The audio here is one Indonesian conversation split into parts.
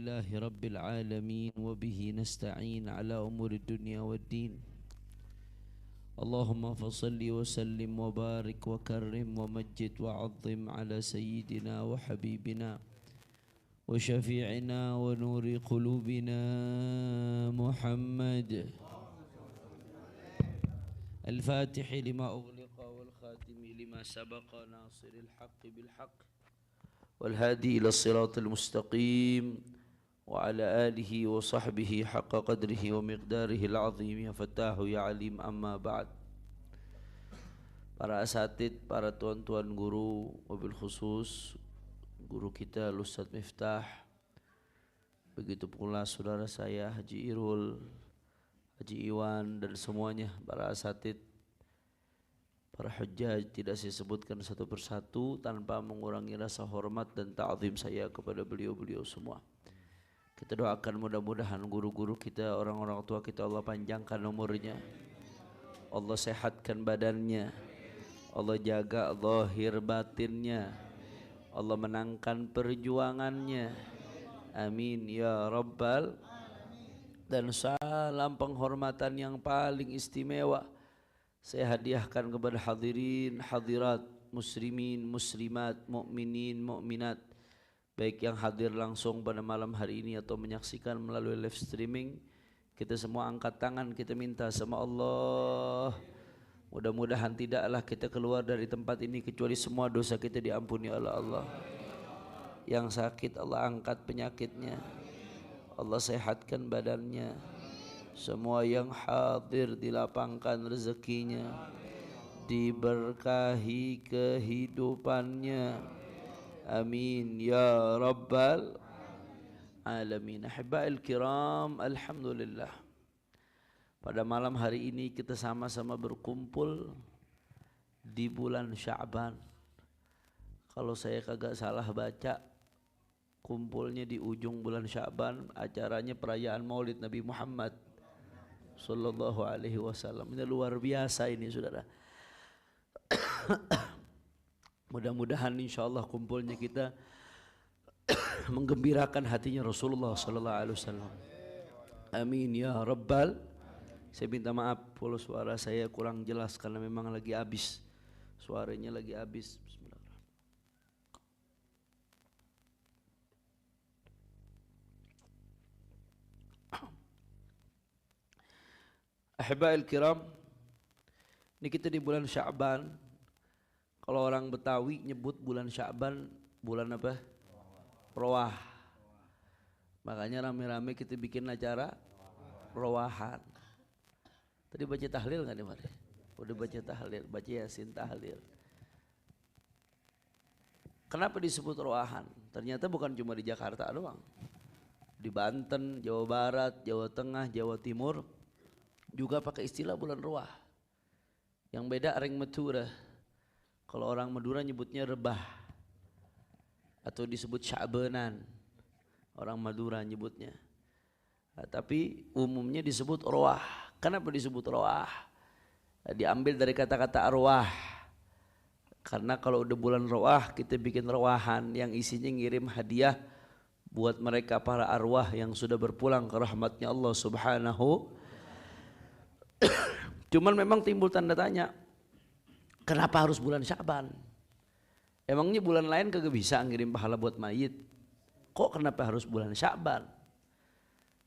لله رب العالمين وبه نستعين على أمور الدنيا والدين. اللهم فصل وسلم وبارك وكرم ومجد وعظم على سيدنا وحبيبنا وشفيعنا ونور قلوبنا محمد الفاتح لما أغلق والخاتم لما سبق ناصر الحق بالحق والهادي إلى الصراط المستقيم وعلى آله وصحبه حق قدره ومقداره العظيم يا فتاه يا عليم. أما بعد. Para asatid, para tuan-tuan guru, wabil khusus guru kita Ustaz Miftah, begitu pula saudara saya Haji Irul, Haji Iwan dan semuanya para asatid, para hujjaj, tidak saya sebutkan satu persatu tanpa mengurangi rasa hormat dan ta'zim saya kepada beliau-beliau semua. Kita doakan mudah-mudahan guru-guru kita, orang-orang tua kita, Allah panjangkan umurnya, Allah sehatkan badannya, Allah jaga zahir batinnya, Allah menangkan perjuangannya, amin ya rabbal. Dan salam penghormatan yang paling istimewa saya hadiahkan kepada hadirin hadirat, muslimin muslimat, mukminin mukminat, baik yang hadir langsung pada malam hari ini atau menyaksikan melalui live streaming. Kita semua angkat tangan, kita minta sama Allah, mudah-mudahan tidaklah kita keluar dari tempat ini kecuali semua dosa kita diampuni oleh Allah. Yang sakit Allah angkat penyakitnya, Allah sehatkan badannya. Semua yang hadir dilapangkan rezekinya, diberkahi kehidupannya, amin ya rabbal alamin. Ahibba'il kiram, alhamdulillah, pada malam hari ini kita sama-sama berkumpul di bulan Sya'ban. Kalau saya kagak salah baca, kumpulnya di ujung bulan Sya'ban, acaranya perayaan Maulid Nabi Muhammad sallallahu alaihi wasallam. Ini luar biasa ini saudara. Mudah-mudahan insyaallah kumpulnya kita menggembirakan hatinya Rasulullah sallallahu alaihi wasallam, amin ya rabbal. Saya minta maaf kalau suara saya kurang jelas karena memang lagi habis, suaranya lagi habis. Ahiba'il kiram, ini kita di bulan Sya'ban. Kalau orang Betawi nyebut bulan Sya'ban bulan apa? Rowah. Makanya rame-rame kita bikin acara rowahan. Tadi baca tahlil nggak nih Mari? Udah baca tahlil, baca yasin tahlil. Kenapa disebut rowahan? Ternyata bukan cuma di Jakarta doang. Di Banten, Jawa Barat, Jawa Tengah, Jawa Timur juga pakai istilah bulan Ruah. Yang beda ring Madura. Kalau orang Madura nyebutnya rebah atau disebut Sya'banan, orang Madura nyebutnya. Nah, tapi umumnya disebut Ruah. Kenapa disebut Ruah? Nah, diambil dari kata-kata arwah. Karena kalau udah bulan Ruah kita bikin ruahan yang isinya ngirim hadiah buat mereka para arwah yang sudah berpulang ke rahmatnya Allah Subhanahu. Cuman memang timbul tanda tanya, kenapa harus bulan Sya'ban? Emangnya bulan lain kagak bisa ngirim pahala buat mayit? Kok kenapa harus bulan Sya'ban?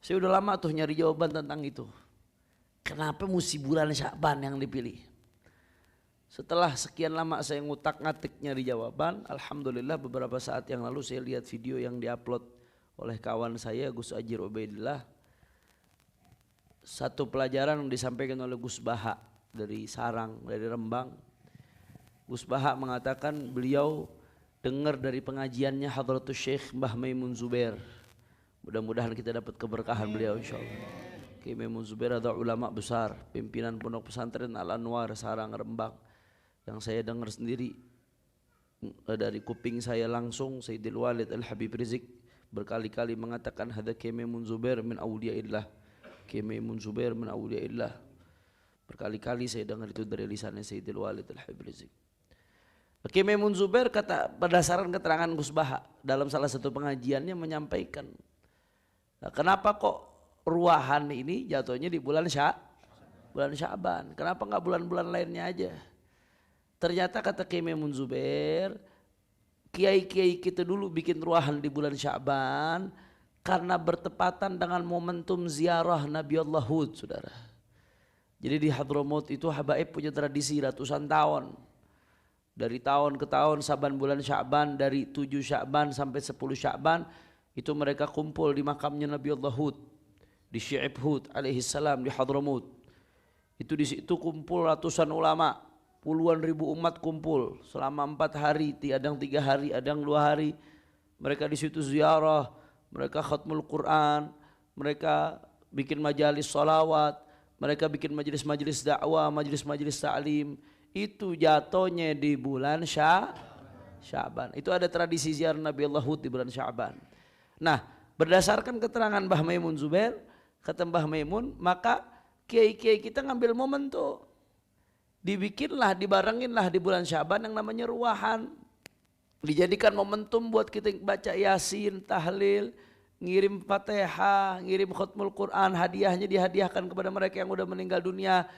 Saya udah lama tuh nyari jawaban tentang itu. Kenapa mesti bulan Sya'ban yang dipilih? Setelah sekian lama saya ngutak-ngatik nyari jawaban, alhamdulillah beberapa saat yang lalu saya lihat video yang diupload oleh kawan saya Gus Ajir Ubaidillah. Satu pelajaran yang disampaikan oleh Gus Baha dari Sarang, dari Rembang. Gus Baha mengatakan beliau dengar dari pengajiannya Hadratus Syekh Mbah Maimun Zubair. Mudah-mudahan kita dapat keberkahan beliau insyaallah. Kiai Maimun Zubair adalah ulama besar, pimpinan pondok pesantren Al-Anwar Sarang Rembang. Yang saya dengar sendiri dari kuping saya langsung, Sayyidil Walid Al-Habib Rizik berkali-kali mengatakan hadza Kiai Maimun Zubair min awliyaillah. Kiai Maimun Zubair min awliyaillah. Berkali-kali saya dengar itu dari lisannya Sayyidil Walid Al-Habib Rizik. Kiai Maimun Zubair kata berdasarkan keterangan Gus Baha dalam salah satu pengajiannya menyampaikan Nah, kenapa kok ruahan ini jatuhnya di bulan Sya'ban? Kenapa nggak bulan-bulan lainnya aja? Ternyata kata Kiai Maimun Zubair, kiai-kiai kita dulu bikin ruahan di bulan Sya'ban karena bertepatan dengan momentum ziarah Nabi Allah Hud, saudara. Jadi di Hadramaut itu habaib punya tradisi ratusan tahun. Dari tahun ke tahun, Saban bulan Sya'ban, dari 7 Sya'ban sampai 10 Sya'ban, itu mereka kumpul di makamnya Nabi Allah Hud, di Syi'ib Hud alaihi salam di Hadramaut. Itu di situ kumpul ratusan ulama, puluhan ribu umat kumpul selama 4 hari, ada yang 3 hari, ada yang 2 hari. Mereka di situ ziarah, mereka khatmul Quran, mereka bikin majalis salawat, mereka bikin majelis-majelis dakwah, majelis-majelis ta'lim. Itu jatuhnya di bulan Sya'ban. Itu ada tradisi ziarah Nabi Allah Hud di bulan Sya'ban. Nah, berdasarkan keterangan Mbah Maimun Zubair, kata Mbah Maimun, maka kiai-kiai kita ngambil momen tuh. Dibikinlah, dibarenginlah di bulan Sya'ban yang namanya ruahan. Dijadikan momentum buat kita baca Yasin, tahlil, ngirim Fatihah, ngirim khutmul Quran, hadiahnya dihadiahkan kepada mereka yang udah meninggal dunia.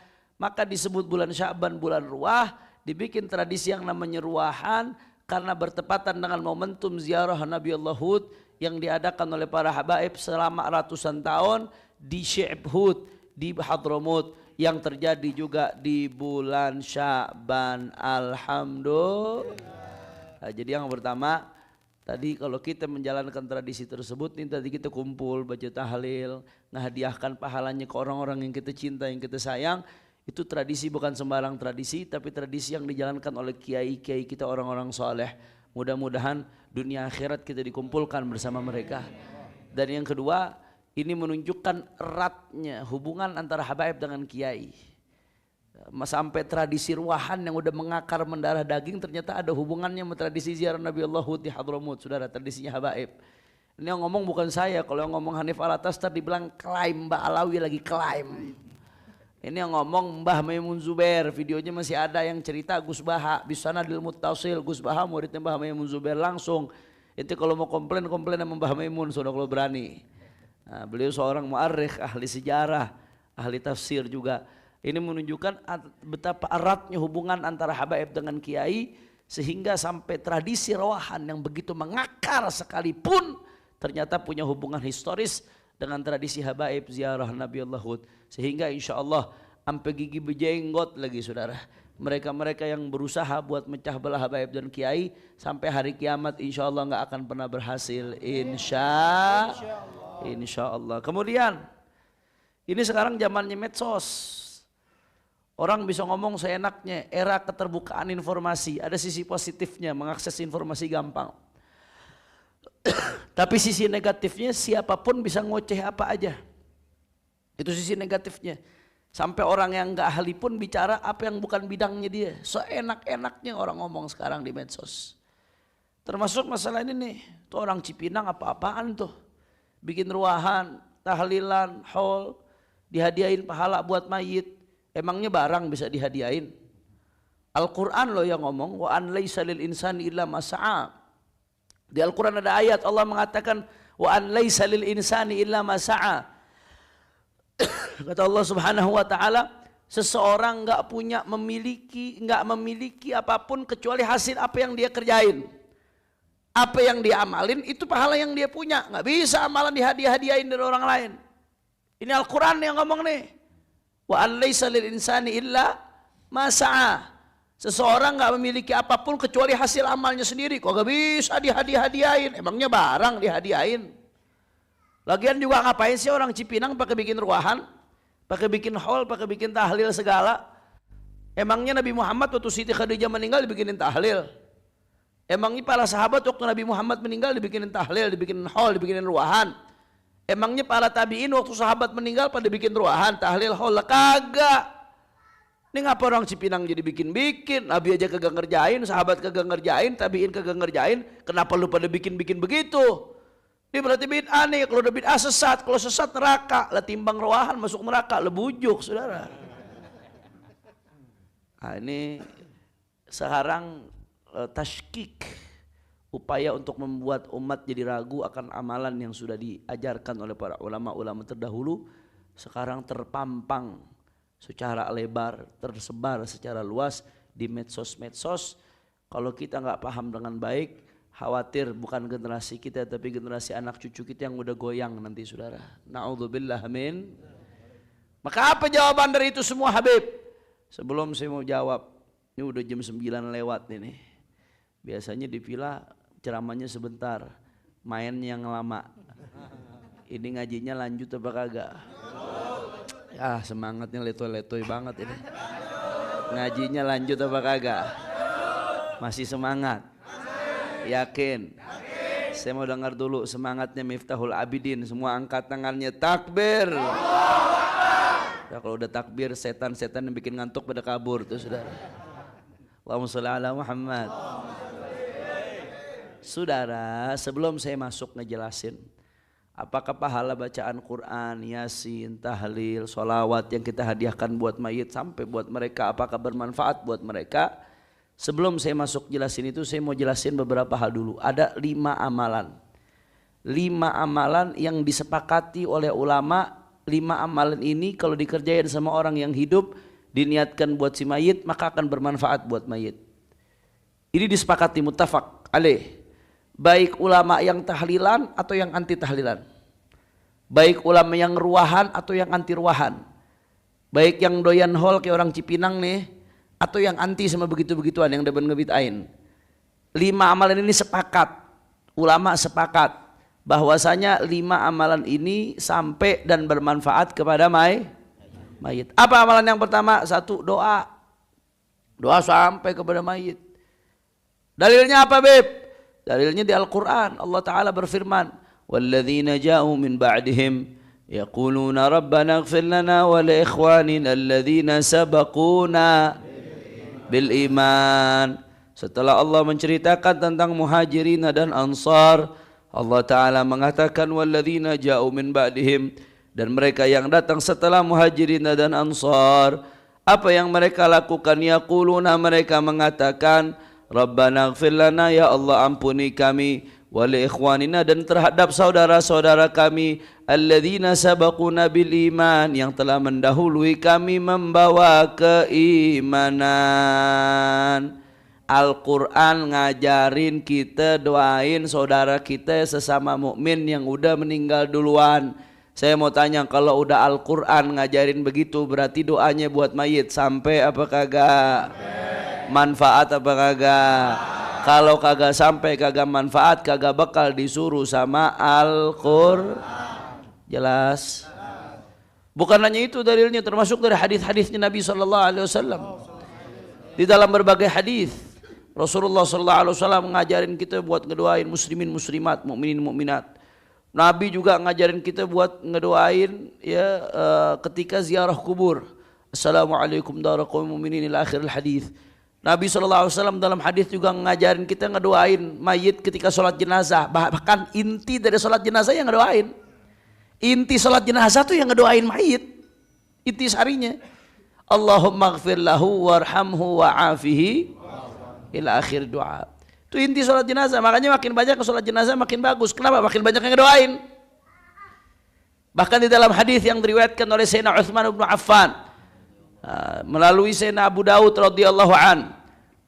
Maka disebut bulan Sya'ban bulan ruah, dibikin tradisi yang namanya ruahan karena bertepatan dengan momentum ziarah Nabi Allah Hud yang diadakan oleh para habaib selama ratusan tahun di Syi'ib Hud di Hadramaut yang terjadi juga di bulan Sya'ban. Alhamdulillah. Nah, jadi yang pertama tadi kalau kita menjalankan tradisi tersebut, ini tadi kita kumpul baca tahlil, ngahadiahkan pahalanya ke orang-orang yang kita cinta, yang kita sayang. Itu tradisi, bukan sembarang tradisi, tapi tradisi yang dijalankan oleh kiai-kiai kita, orang-orang soleh. Mudah-mudahan dunia akhirat kita dikumpulkan bersama mereka. Dan yang kedua, ini menunjukkan eratnya hubungan antara habaib dengan kiai. Sampai tradisi ruahan yang udah mengakar mendarah daging ternyata ada hubungannya sama tradisi ziarah Nabi Allah Hud di Hadramaut, saudara, tradisinya habaib. Ini yang ngomong bukan saya, kalau yang ngomong Hanif Alatas tadi bilang klaim, Mbak Alawi lagi klaim. Ini yang ngomong Mbah Maimun Zubair, videonya masih ada yang cerita Gus Baha, bisana dil muttasil, Gus Baha muridnya Mbah Maimun Zubair langsung. Itu kalau mau komplain sama Mbah Maimun, saudara, kalau berani. Nah, beliau seorang mu'arrikh, ahli sejarah, ahli tafsir juga. Ini menunjukkan betapa eratnya hubungan antara habaib dengan kiai, sehingga sampai tradisi rawahan yang begitu mengakar sekalipun ternyata punya hubungan historis dengan tradisi habaib ziarah Nabi Allah Hud. Sehingga insya Allah sampai gigi berjenggot lagi, saudara. Mereka-mereka yang berusaha buat mecah belah habaib dan kiai sampai hari kiamat insya Allah nggak akan pernah berhasil. Insya Allah. Kemudian ini sekarang zamannya medsos. Orang bisa ngomong seenaknya, era keterbukaan informasi. Ada sisi positifnya, mengakses informasi gampang. Tapi sisi negatifnya siapapun bisa ngoceh apa aja. Itu sisi negatifnya. Sampai orang yang gak ahli pun bicara apa yang bukan bidangnya dia. Seenak-enaknya orang ngomong sekarang di medsos. Termasuk masalah ini nih. Tuh orang Cipinang apa-apaan tuh. Bikin ruahan, tahlilan, haul, dihadiahin pahala buat mayit. Emangnya barang bisa dihadiahin? Al-Quran loh yang ngomong. Wa an laisa lil insani illa ma sa'a. Di Al-Quran ada ayat Allah mengatakan wa an laisa lil insani illa ma sa'a. Kata Allah Subhanahu wa taala, seseorang enggak memiliki apapun kecuali hasil apa yang dia kerjain. Apa yang dia amalin itu pahala yang dia punya. Enggak bisa amalan dihadiah-hadiahin dari orang lain. Ini Al-Quran yang ngomong nih. Wa an laisa lil insani illa ma sa'a. Seseorang enggak memiliki apapun kecuali hasil amalnya sendiri. Kok enggak bisa dihadiah-hadiahin? Emangnya barang dihadiahin? Lagian juga ngapain sih orang Cipinang pakai bikin ruahan, pakai bikin haul, pakai bikin tahlil segala? Emangnya Nabi Muhammad waktu Siti Khadijah meninggal dibikinin tahlil? Emangnya para sahabat waktu Nabi Muhammad meninggal dibikinin tahlil, dibikinin haul, dibikinin ruahan? Emangnya para tabiin waktu sahabat meninggal pada bikin ruahan, tahlil, haul? Kagak. Ini ngapa orang Cipinang jadi bikin-bikin? Nabi aja kagak ngerjain, sahabat kagak ngerjain, tabiin kagak ngerjain. Kenapa lu pada bikin-bikin begitu? Ini berarti bid'ah nih. Kalau udah bid'ah sesat, kalau sesat neraka. Lah timbang ruahan masuk neraka, lebujuk, saudara. Nah, ini sekarang tashkik, upaya untuk membuat umat jadi ragu akan amalan yang sudah diajarkan oleh para ulama-ulama terdahulu sekarang terpampang secara lebar, tersebar secara luas di medsos-medsos. Kalau kita nggak paham dengan baik, khawatir bukan generasi kita tapi generasi anak cucu kita yang udah goyang nanti saudara. Na'udzubillah min. Maka apa jawaban dari itu semua Habib? Sebelum saya mau jawab, ini udah jam 9 lewat ini. Biasanya di villa ceramahnya sebentar, main yang lama. Ini ngajinya lanjut apa kagak? Ah semangatnya letoy-letoy banget ini. Ngajinya lanjut apa kagak? Masih semangat? Yakin? Saya mau dengar dulu semangatnya Miftahul Abidin. Semua angkat tangannya, takbir. Ya, kalau udah takbir setan-setan yang bikin ngantuk pada kabur tuh saudara. Allahumma sholli ala Muhammad. Saudara, sebelum saya masuk ngejelasin apakah pahala bacaan Quran, Yasin, tahlil, sholawat yang kita hadiahkan buat mayit sampai buat mereka apakah bermanfaat buat mereka? Sebelum saya masuk jelasin itu, saya mau jelasin beberapa hal dulu. Ada 5 amalan. 5 amalan yang disepakati oleh ulama. 5 amalan ini kalau dikerjain sama orang yang hidup, diniatkan buat si mayit, maka akan bermanfaat buat mayit. Ini disepakati muttafaq alaih. Baik ulama yang tahlilan atau yang anti tahlilan. Baik ulama yang ruahan atau yang anti ruahan. Baik yang doyan hol kayak orang Cipinang nih, atau yang anti sama begitu-begituan yang depan ngebitain. 5 amalan ini sepakat, ulama sepakat bahwasanya 5 amalan ini sampai dan bermanfaat kepada mayit. Apa amalan yang pertama? 1, doa. Doa sampai kepada mayit. Dalilnya apa, Beb? Dalilnya di Al-Quran. Allah Ta'ala berfirman, وَالَّذِينَ جَاءُوا مِنْ بَعْدِهِمْ يَقُولُونَ رَبَّنَا اغْفِرْ لَنَا وَلِإِخْوَانِنَا الَّذِينَ سَبَقُونَا بِالْإِيمَانِ. Setelah Allah menceritakan tentang muhajirin dan ansar, Allah Ta'ala mengatakan وَالَّذِينَ جَاءُوا مِنْ بَعْدِهِمْ, dan mereka yang datang setelah muhajirin dan ansar, apa yang mereka lakukan? Yaquluna, mereka mengatakan, Rabbana ighfir lana, ya Allah ampuni kami, wa li ikhwanina, dan terhadap saudara-saudara kami, alladzina sabaquna bil iman, yang telah mendahului kami membawa keimanan. Al-Quran ngajarin kita doain saudara kita sesama mukmin yang udah meninggal duluan. Saya mau tanya, kalau udah Al-Quran ngajarin begitu, berarti doanya buat mayit sampai apa kagak? Manfaat apa kagak? Kalau kagak sampai, kagak manfaat, kagak bakal disuruh sama Al-Quran. Jelas? Bukan hanya itu dalilnya, termasuk dari hadis-hadisnya Nabi SAW. Di dalam berbagai hadis Rasulullah SAW ngajarin kita buat ngedoain muslimin muslimat, mukminin mukminat. Nabi juga ngajarin kita buat ngedoain ya ketika ziarah kubur. Assalamualaikum warahmatullahi wabarakatuh ila akhiril hadis. Nabi SAW dalam hadis juga ngajarin kita ngedoain mayit ketika sholat jenazah. Bahkan inti dari sholat jenazah yang ngedoain. Inti sholat jenazah tuh yang ngedoain mayit. Inti sarinya. Allahumma gfir lahu warhamhu wa'afihi ila akhir doa. Itu inti sholat jenazah. Makanya makin banyak ke sholat jenazah makin bagus. Kenapa? Makin banyak yang ngedoain. Bahkan di dalam hadis yang diriwayatkan oleh Sayyidina Utsman bin Affan melalui Sayyidina Abu Daud radhiyallahu an,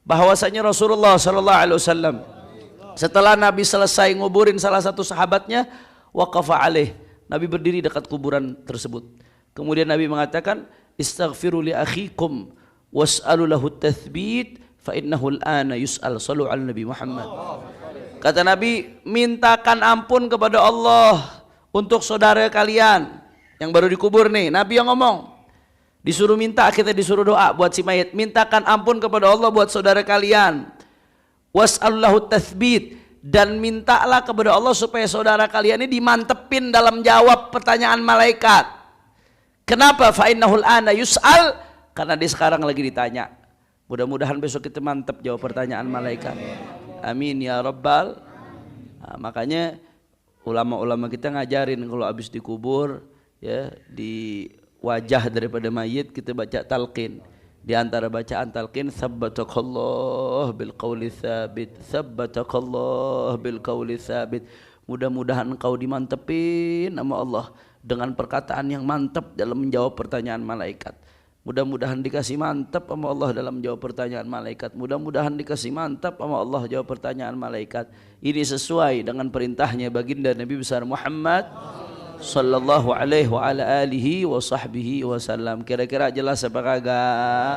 bahwasanya Rasulullah sallallahu alaihi wasallam setelah Nabi selesai nguburin salah satu sahabatnya, waqafa alaih, Nabi berdiri dekat kuburan tersebut. Kemudian Nabi mengatakan, istaghfiru li akhikum was'alu lahu tathbit fa innahu al-ana yus'al. Shallu ala Nabi Muhammad. Kata Nabi, mintakan ampun kepada Allah untuk saudara kalian yang baru dikubur nih. Nabi yang ngomong. Disuruh minta, kita disuruh doa buat si mayit. Mintakan ampun kepada Allah buat saudara kalian. Was'allahu tathbit, dan mintalah kepada Allah supaya saudara kalian ini dimantepin dalam jawab pertanyaan malaikat. Kenapa? Fa innahul ana yus'al, karena dia sekarang lagi ditanya. Mudah-mudahan besok kita mantep jawab pertanyaan malaikat. Amin ya rabbal. Nah, makanya ulama-ulama kita ngajarin kalau habis dikubur ya, di wajah daripada mayit kita baca talqin. Di antara bacaan talqin, tsabbatakallah bil qawli tsabit, tsabbatakallah bil qawli tsabit. Mudah-mudahan engkau dimantepin sama Allah dengan perkataan yang mantap dalam menjawab pertanyaan malaikat. Mudah-mudahan dikasih mantap sama Allah dalam menjawab pertanyaan malaikat. Mudah-mudahan dikasih mantap sama Allah jawab pertanyaan malaikat. Ini sesuai dengan perintahnya baginda Nabi besar Muhammad sallallahu alaihi wa ala alihi wa sahbihi wasallam. Kira-kira jelas apa kagak?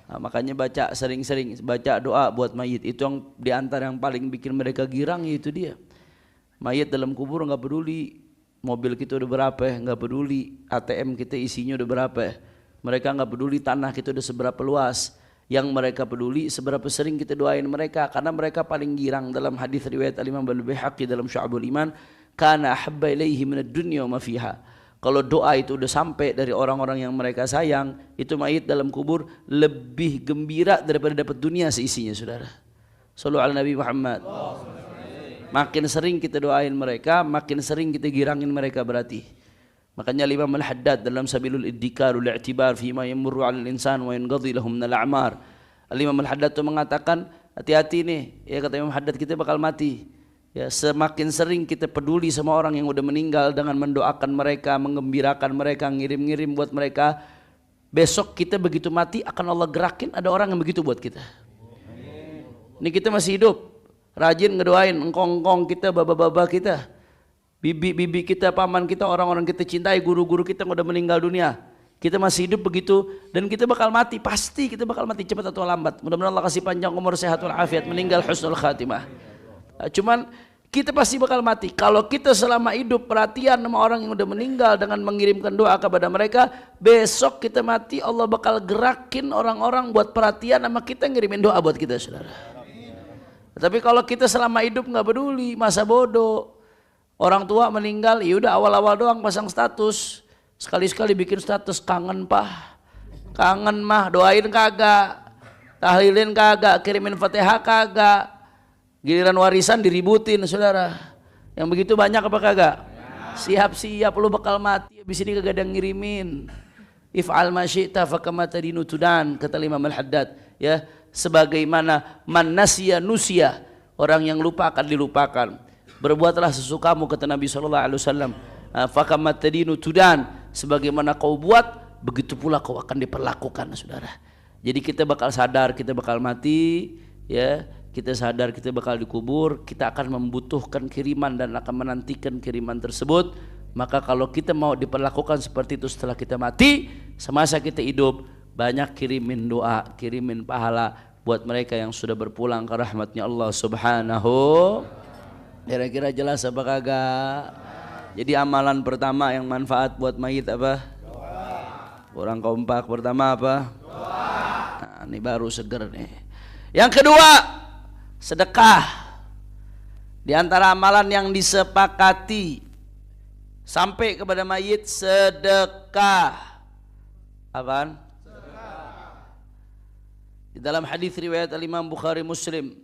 Nah, makanya baca sering-sering baca doa buat mayit. Itu yang diantara yang paling bikin mereka girang, itu dia. Mayit dalam kubur nggak peduli mobil kita udah berapa, nggak peduli ATM kita isinya udah berapa, mereka nggak peduli tanah kita udah seberapa luas. Yang mereka peduli seberapa sering kita doain mereka, karena mereka paling girang. Dalam hadis riwayat Al-Imam Al-Baihaqi dalam Syu'abul Iman, kana habba ilaihi minad dunya wa ma fiha. Kalau doa itu udah sampai dari orang-orang yang mereka sayang, itu mayit dalam kubur lebih gembira daripada dapat dunia seisinya, saudara. Shallu ala Nabi Muhammad. Makin sering kita doain mereka, makin sering kita girangin mereka berarti. Makanya Imam Al-Haddad dalam Sabilul Iddikar wal I'tibar fi ma yamurru 'alal insan wa yanqadhi lahum minal a'mar. Imam Al-Haddad itu mengatakan, hati-hati nih, ya kata Imam Al-Haddad, kita bakal mati. Ya, semakin sering kita peduli sama orang yang udah meninggal dengan mendoakan mereka, menggembirakan mereka, ngirim-ngirim buat mereka, besok kita begitu mati akan Allah gerakin ada orang yang begitu buat kita. Ini kita masih hidup, rajin ngedoain engkong-engkong kita, baba-baba kita, bibi-bibi kita, paman kita, orang-orang kita cintai, guru-guru kita yang udah meninggal dunia. Kita masih hidup begitu, dan kita bakal mati, pasti kita bakal mati cepat atau lambat. Mudah-mudahan Allah kasih panjang umur, sehat walafiat, meninggal husnul khatimah. Cuman kita pasti bakal mati. Kalau kita selama hidup perhatian sama orang yang udah meninggal dengan mengirimkan doa kepada mereka, besok kita mati Allah bakal gerakin orang-orang buat perhatian sama kita, ngirimin doa buat kita, saudara. Tapi kalau kita selama hidup nggak peduli, masa bodoh. Orang tua meninggal, ya udah awal-awal doang pasang status. Sekali-sekali bikin status, kangen pah, kangen mah, doain kagak, tahlilin kagak, kirimin Fatihah kagak. Giliran warisan diributin, saudara. Yang begitu banyak apa kagak? Siap-siap lu bakal mati, habis ini kagak ada ngirimin. If'al ma syi'ta fakama tadinu tudan, kata Imam Al-Haddad, ya, sebagaimana man nasiya nusia, orang yang lupa akan dilupakan. Berbuatlah sesukamu, kata Nabi sallallahu alaihi wasallam. Fakama tadinu tudan, sebagaimana kau buat begitu pula kau akan diperlakukan, saudara. Jadi kita bakal sadar kita bakal mati, ya. Kita sadar kita bakal dikubur, kita akan membutuhkan kiriman dan akan menantikan kiriman tersebut. Maka kalau kita mau diperlakukan seperti itu setelah kita mati, semasa kita hidup, banyak kirimin doa, kirimin pahala buat mereka yang sudah berpulang ke rahmatnya Allah subhanahu. Kira-kira jelas apa kagak? Jadi amalan pertama yang manfaat buat mayit apa? Orang kompak pertama apa? Nah, ini baru seger nih. Yang kedua, sedekah. Di antara amalan yang disepakati sampai kepada mayit, sedekah. Apaan? Sedekah. Di dalam hadis riwayat Al-Imam Bukhari Muslim,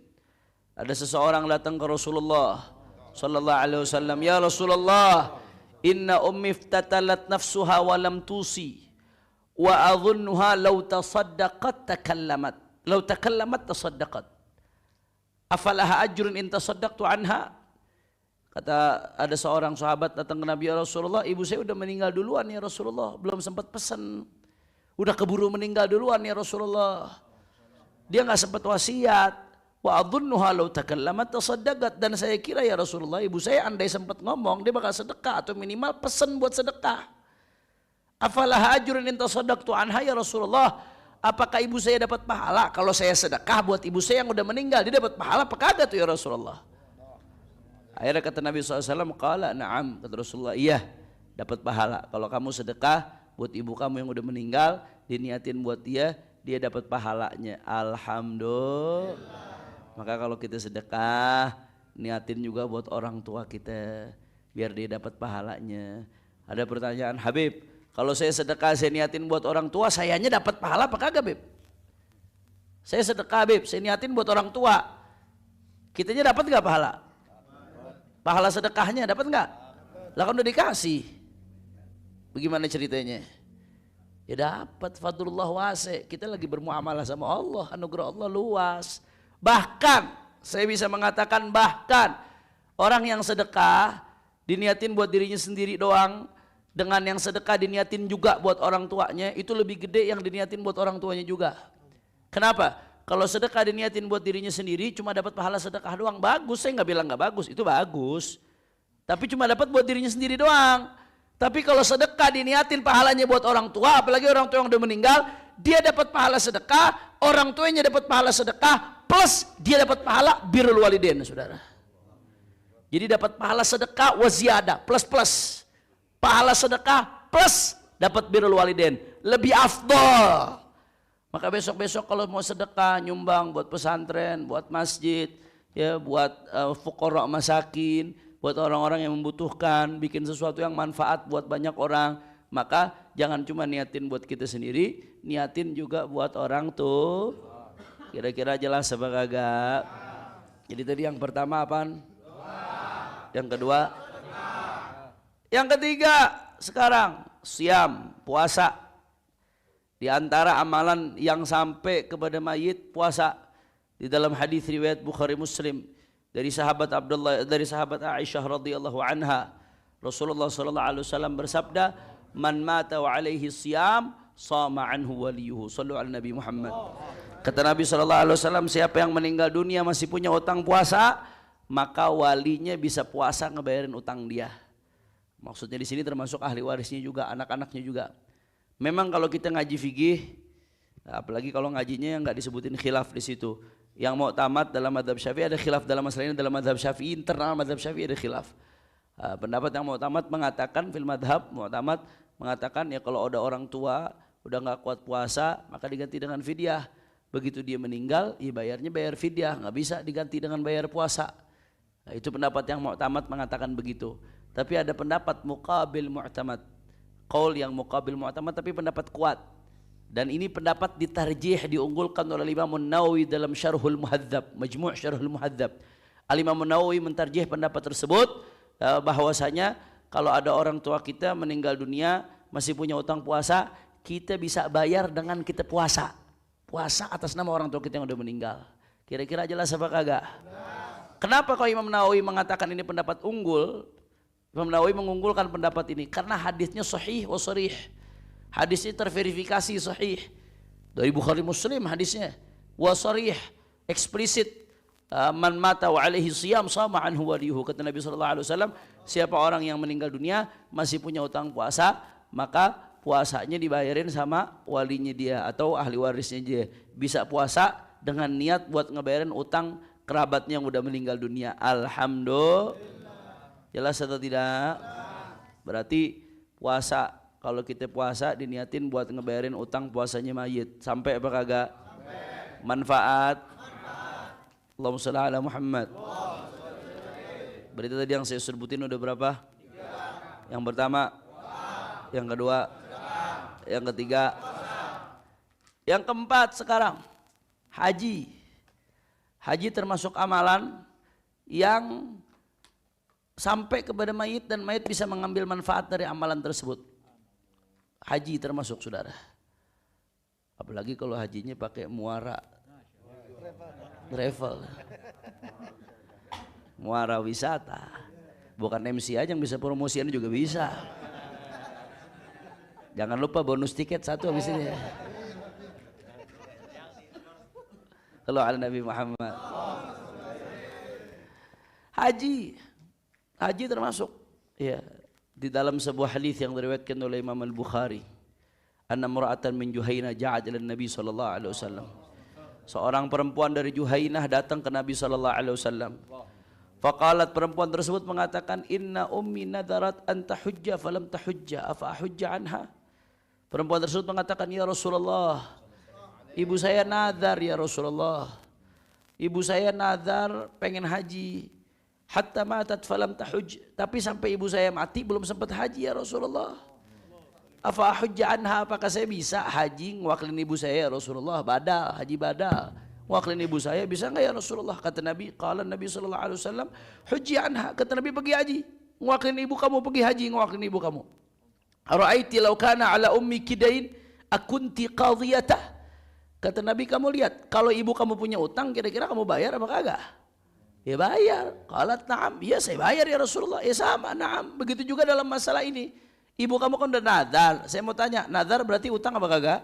ada seseorang datang ke Rasulullah sallallahu alaihi wasallam, ya Rasulullah, inna ummi iftatalat nafsuha wa lam tusi wa adhunnuha law tasaddaqat takallamat, law takallamat tasaddaqat. Afalaha ajrun in tasaddaqtu anha. Kata ada seorang sahabat datang ke Nabi, ya Rasulullah, ibu saya udah meninggal duluan ya Rasulullah, belum sempat pesan, udah keburu meninggal duluan ya Rasulullah, dia nggak sempat wasiat. Wa adhunnuha law takallamat tasaddaqat, dan saya kira ya Rasulullah, ibu saya andai sempat ngomong dia bakal sedekah atau minimal pesan buat sedekah. Afalaha ajrun in tasaddaqtu anha ya Rasulullah, apakah ibu saya dapat pahala kalau saya sedekah buat ibu saya yang udah meninggal, dia dapat pahala apa kagak tuh ya Rasulullah? Akhirnya kata Nabi SAW, qala na'am, kata Rasulullah, iya dapat pahala. Kalau kamu sedekah buat ibu kamu yang udah meninggal, diniatin buat dia, dia dapat pahalanya. Alhamdulillah. Maka kalau kita sedekah, niatin juga buat orang tua kita, biar dia dapat pahalanya. Ada pertanyaan, Habib, kalau saya sedekah, saya niatin buat orang tua, sayanya dapat pahala apa kagak, Beb? Saya sedekah, Beb, saya niatin buat orang tua, kitanya dapat gak pahala? Pahala sedekahnya dapat gak? Lah kan udah dikasih. Bagaimana ceritanya? Ya dapat, fadlullah wasi'. Kita lagi bermuamalah sama Allah, anugerah Allah luas. Bahkan saya bisa mengatakan bahkan orang yang sedekah diniatin buat dirinya sendiri doang, dengan yang sedekah diniatin juga buat orang tuanya, itu lebih gede yang diniatin buat orang tuanya juga. Kenapa? Kalau sedekah diniatin buat dirinya sendiri cuma dapat pahala sedekah doang, bagus, saya nggak bilang nggak bagus, itu bagus. Tapi cuma dapat buat dirinya sendiri doang. Tapi kalau sedekah diniatin pahalanya buat orang tua, apalagi orang tua yang udah meninggal, dia dapat pahala sedekah, orang tuanya dapat pahala sedekah, plus dia dapat pahala birrul walidain, saudara. Jadi dapat pahala sedekah waziyadah, plus pahala sedekah plus dapat birrul walidain, lebih afdol. Maka besok-besok kalau mau sedekah, nyumbang buat pesantren, buat masjid, ya buat fuqara masakin, buat orang-orang yang membutuhkan, bikin sesuatu yang manfaat buat banyak orang, maka jangan cuma niatin buat kita sendiri, niatin juga buat orang tuh. Kira-kira jelas apa kagak? Jadi tadi yang pertama apaan? Yang kedua? Yang ketiga sekarang siam, puasa. Di antara amalan yang sampai kepada mayit puasa. Di dalam hadis riwayat Bukhari Muslim dari sahabat Aisyah radhiyallahu anha, Rasulullah sallallahu alaihi wasallam bersabda, "Man mata wa alaihi siyam, shama anhu waliyuhu." Shallu ala Nabi Muhammad. Kata Nabi sallallahu alaihi wasallam, siapa yang meninggal dunia masih punya utang puasa, maka walinya bisa puasa ngebayarin utang dia. Maksudnya di sini termasuk ahli warisnya juga, anak-anaknya juga. Memang kalau kita ngaji fikih, apalagi kalau ngajinya yang nggak disebutin khilaf di situ. Yang mau tamat dalam mazhab Syafi'i ada khilaf dalam masalah ini, dalam mazhab Syafi'i, internal mazhab Syafi'i ada khilaf. Pendapat yang mau tamat mengatakan fil madhab, mau tamat mengatakan ya kalau ada orang tua udah nggak kuat puasa maka diganti dengan fidyah. Begitu dia meninggal, ya bayarnya bayar fidyah, nggak bisa diganti dengan bayar puasa. Nah, itu pendapat yang mau tamat mengatakan begitu. Tapi ada pendapat muqabil mu'tamad, qaul yang muqabil mu'tamad tapi pendapat kuat. Dan ini pendapat ditarjih, diunggulkan oleh Imam Nawawi dalam Syarhul Muhadzab, Majmu' Syarhul Muhadzab. Al-Imam Nawawi mentarjih pendapat tersebut bahwasanya kalau ada orang tua kita meninggal dunia masih punya utang puasa, kita bisa bayar dengan kita puasa. Puasa atas nama orang tua kita yang udah meninggal. Kira-kira jelas apa kagak? Kenapa kalau Imam Nawawi mengatakan ini pendapat unggul? Imam Nawawi mengunggulkan pendapat ini karena hadisnya sahih wa sharih. Hadisnya terverifikasi sahih dari Bukhari Muslim, hadisnya wa sharih, eksplisit. Man mata wa alaihi siyam sama anhu waliyuhu. Kata Nabi SAW, siapa orang yang meninggal dunia masih punya utang puasa, maka puasanya dibayarin sama walinya dia atau ahli warisnya dia. Bisa puasa dengan niat buat ngebayarin utang kerabatnya yang udah meninggal dunia. Alhamdulillah. Jelas atau tidak? Berarti puasa, kalau kita puasa diniatin buat ngebayarin utang puasanya mayit. Sampai apa kagak? Manfaat. Allahumma shalli ala Muhammad. Berarti tadi yang saya sebutin udah berapa? Yang pertama, yang kedua, yang ketiga, yang keempat sekarang haji. Haji termasuk amalan yang sampai kepada mayit dan mayit bisa mengambil manfaat dari amalan tersebut. Haji termasuk, saudara. Apalagi kalau hajinya pakai muara travel, muara wisata. Bukan MC aja yang bisa promosian juga bisa. Jangan lupa bonus tiket satu habis ini. Kalau ala Nabi Muhammad. Haji termasuk ya di dalam sebuah hadis yang diriwayatkan oleh Imam Al-Bukhari, anna mura'atan min Juhainah ja'at ila Nabi sallallahu alaihi wasallam. Seorang perempuan dari Juhainah datang ke Nabi sallallahu alaihi wasallam. Faqalat, perempuan tersebut mengatakan, inna ummi nadarat an tahujja falam tahujja afa ahujja anha. Perempuan tersebut mengatakan, ya Rasulullah, ibu saya nadar ya Rasulullah. Ibu saya nadar pengen haji. Hatta matat falam tahuj, tapi sampai ibu saya mati belum sempat haji ya Rasulullah. Afa hujja anha, apakah saya bisa haji ngwakilin ibu saya ya Rasulullah? Badal, haji badal. Ngwakilin ibu saya bisa enggak ya Rasulullah? Kata Nabi, qala Nabi sallallahu alaihi wasallam, hujji anha. Kata Nabi, pergi haji. Ngwakilin ibu kamu, pergi haji ngwakilin ibu kamu. Ara'aiti law kana ala ummi kidain, akunti qadhiyatah. Kata Nabi, kamu lihat, kalau ibu kamu punya utang, kira-kira kamu bayar apa kagak? Ya bayar. Qalat na'am, ya saya bayar ya Rasulullah. Ya sama, na'am. Begitu juga dalam masalah ini. Ibu kamu kan udah nazar. Saya mau tanya, nazar berarti utang apa kagak?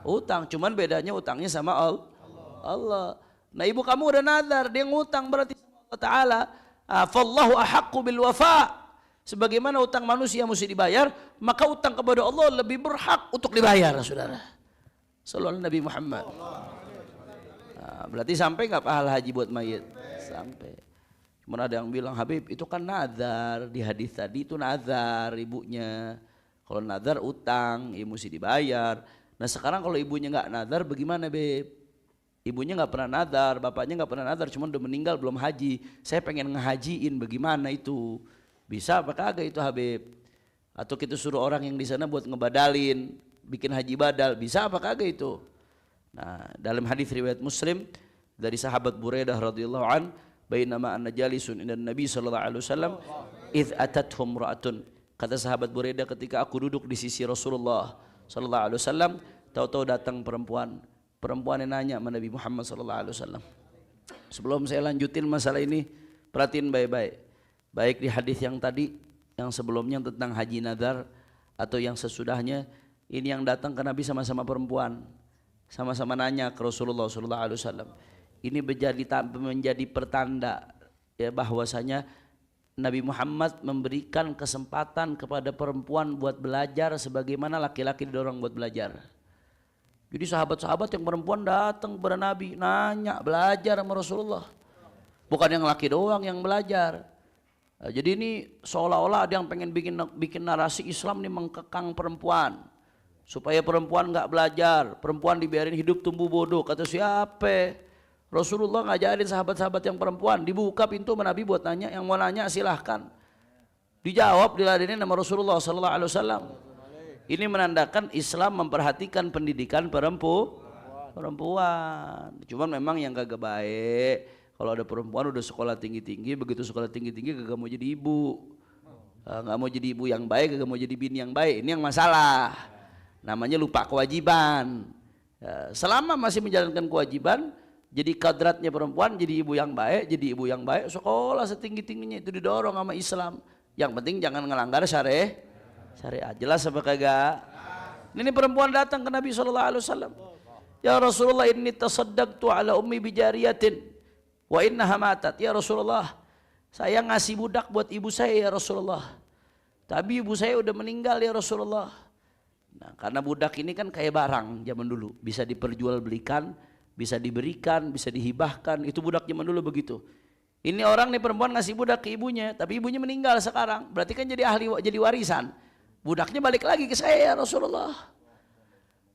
Utang, cuman bedanya utangnya sama Allah. Nah ibu kamu udah nazar, dia ngutang berarti sama Allah Ta'ala. Fallahu ahaqqu bil wafa. Sebagaimana utang manusia mesti dibayar, maka utang kepada Allah lebih berhak untuk dibayar, saudara. Sallallahu Nabi Muhammad. Nah, berarti sampai nggak pahala haji buat mayit? Sampai. Cuma ada yang bilang, Habib itu kan nazar, di hadis tadi itu nazar ibunya. Kalau nazar utang, ya mesti dibayar. Nah sekarang kalau ibunya nggak nazar, bagaimana Beb? Ibunya nggak pernah nazar, bapaknya nggak pernah nazar, cuma udah meninggal belum haji. Saya pengen ngehajiin, bagaimana itu? Bisa apa kagak itu Habib? Atau kita suruh orang yang di sana buat ngebadalin, bikin haji badal, bisa apa kagak itu? Nah dalam hadis riwayat Muslim dari sahabat Buraidah radhiyallahu an, bainama anna jalisun inda Nabi sallallahu alaihi wasallam idz atathum ra'atun. Kata sahabat Buraidah, ketika aku duduk di sisi Rasulullah sallallahu alaihi wasallam, tahu-tahu datang perempuan yang nanya sama Nabi Muhammad sallallahu alaihi wasallam. Sebelum saya lanjutin masalah ini, perhatiin baik-baik. Baik di hadis yang tadi, yang sebelumnya tentang haji nazar, atau yang sesudahnya, ini yang datang ke Nabi sama-sama perempuan, sama-sama nanya ke Rasulullah sallallahu alaihi wasallam. Ini menjadi pertanda ya bahwasanya Nabi Muhammad memberikan kesempatan kepada perempuan buat belajar sebagaimana laki-laki didorong buat belajar. Jadi sahabat-sahabat yang perempuan datang kepada Nabi, nanya, belajar sama Rasulullah. Bukan yang laki doang yang belajar. Nah, jadi ini seolah-olah ada yang pengen bikin narasi Islam ini mengkekang perempuan. Supaya perempuan nggak belajar, perempuan dibiarin hidup tumbuh bodoh. Kata siapa? Rasulullah ngajarin sahabat-sahabat yang perempuan, dibuka pintu sama Nabi buat nanya, yang mau nanya silahkan. Dijawab, diladenin sama Rasulullah sallallahu alaihi wasallam. Ini menandakan Islam memperhatikan pendidikan perempuan. Cuman memang yang kagak baik, kalau ada perempuan udah sekolah tinggi-tinggi, begitu sekolah tinggi-tinggi kagak mau jadi ibu. Nggak mau jadi ibu yang baik, kagak mau jadi bini yang baik. Ini yang masalah. Namanya lupa kewajiban. Selama masih menjalankan kewajiban, jadi kadratnya perempuan, jadi ibu yang baik, sekolah setinggi-tingginya itu didorong sama Islam. Yang penting jangan ngelanggar syariat. Jelas apa kagak? Ini perempuan datang ke Nabi SAW. Ya Rasulullah, inni tasaddaqtu ala ummi bijariyatin wa innaha matat. Ya Rasulullah, saya ngasih budak buat ibu saya ya Rasulullah. Tapi ibu saya udah meninggal ya Rasulullah. Nah, karena budak ini kan kayak barang zaman dulu, bisa diperjualbelikan, bisa diberikan, bisa dihibahkan. Itu budak zaman dulu begitu. Ini orang nih perempuan ngasih budak ke ibunya, tapi ibunya meninggal sekarang. Berarti kan jadi warisan. Budaknya balik lagi ke saya ya Rasulullah.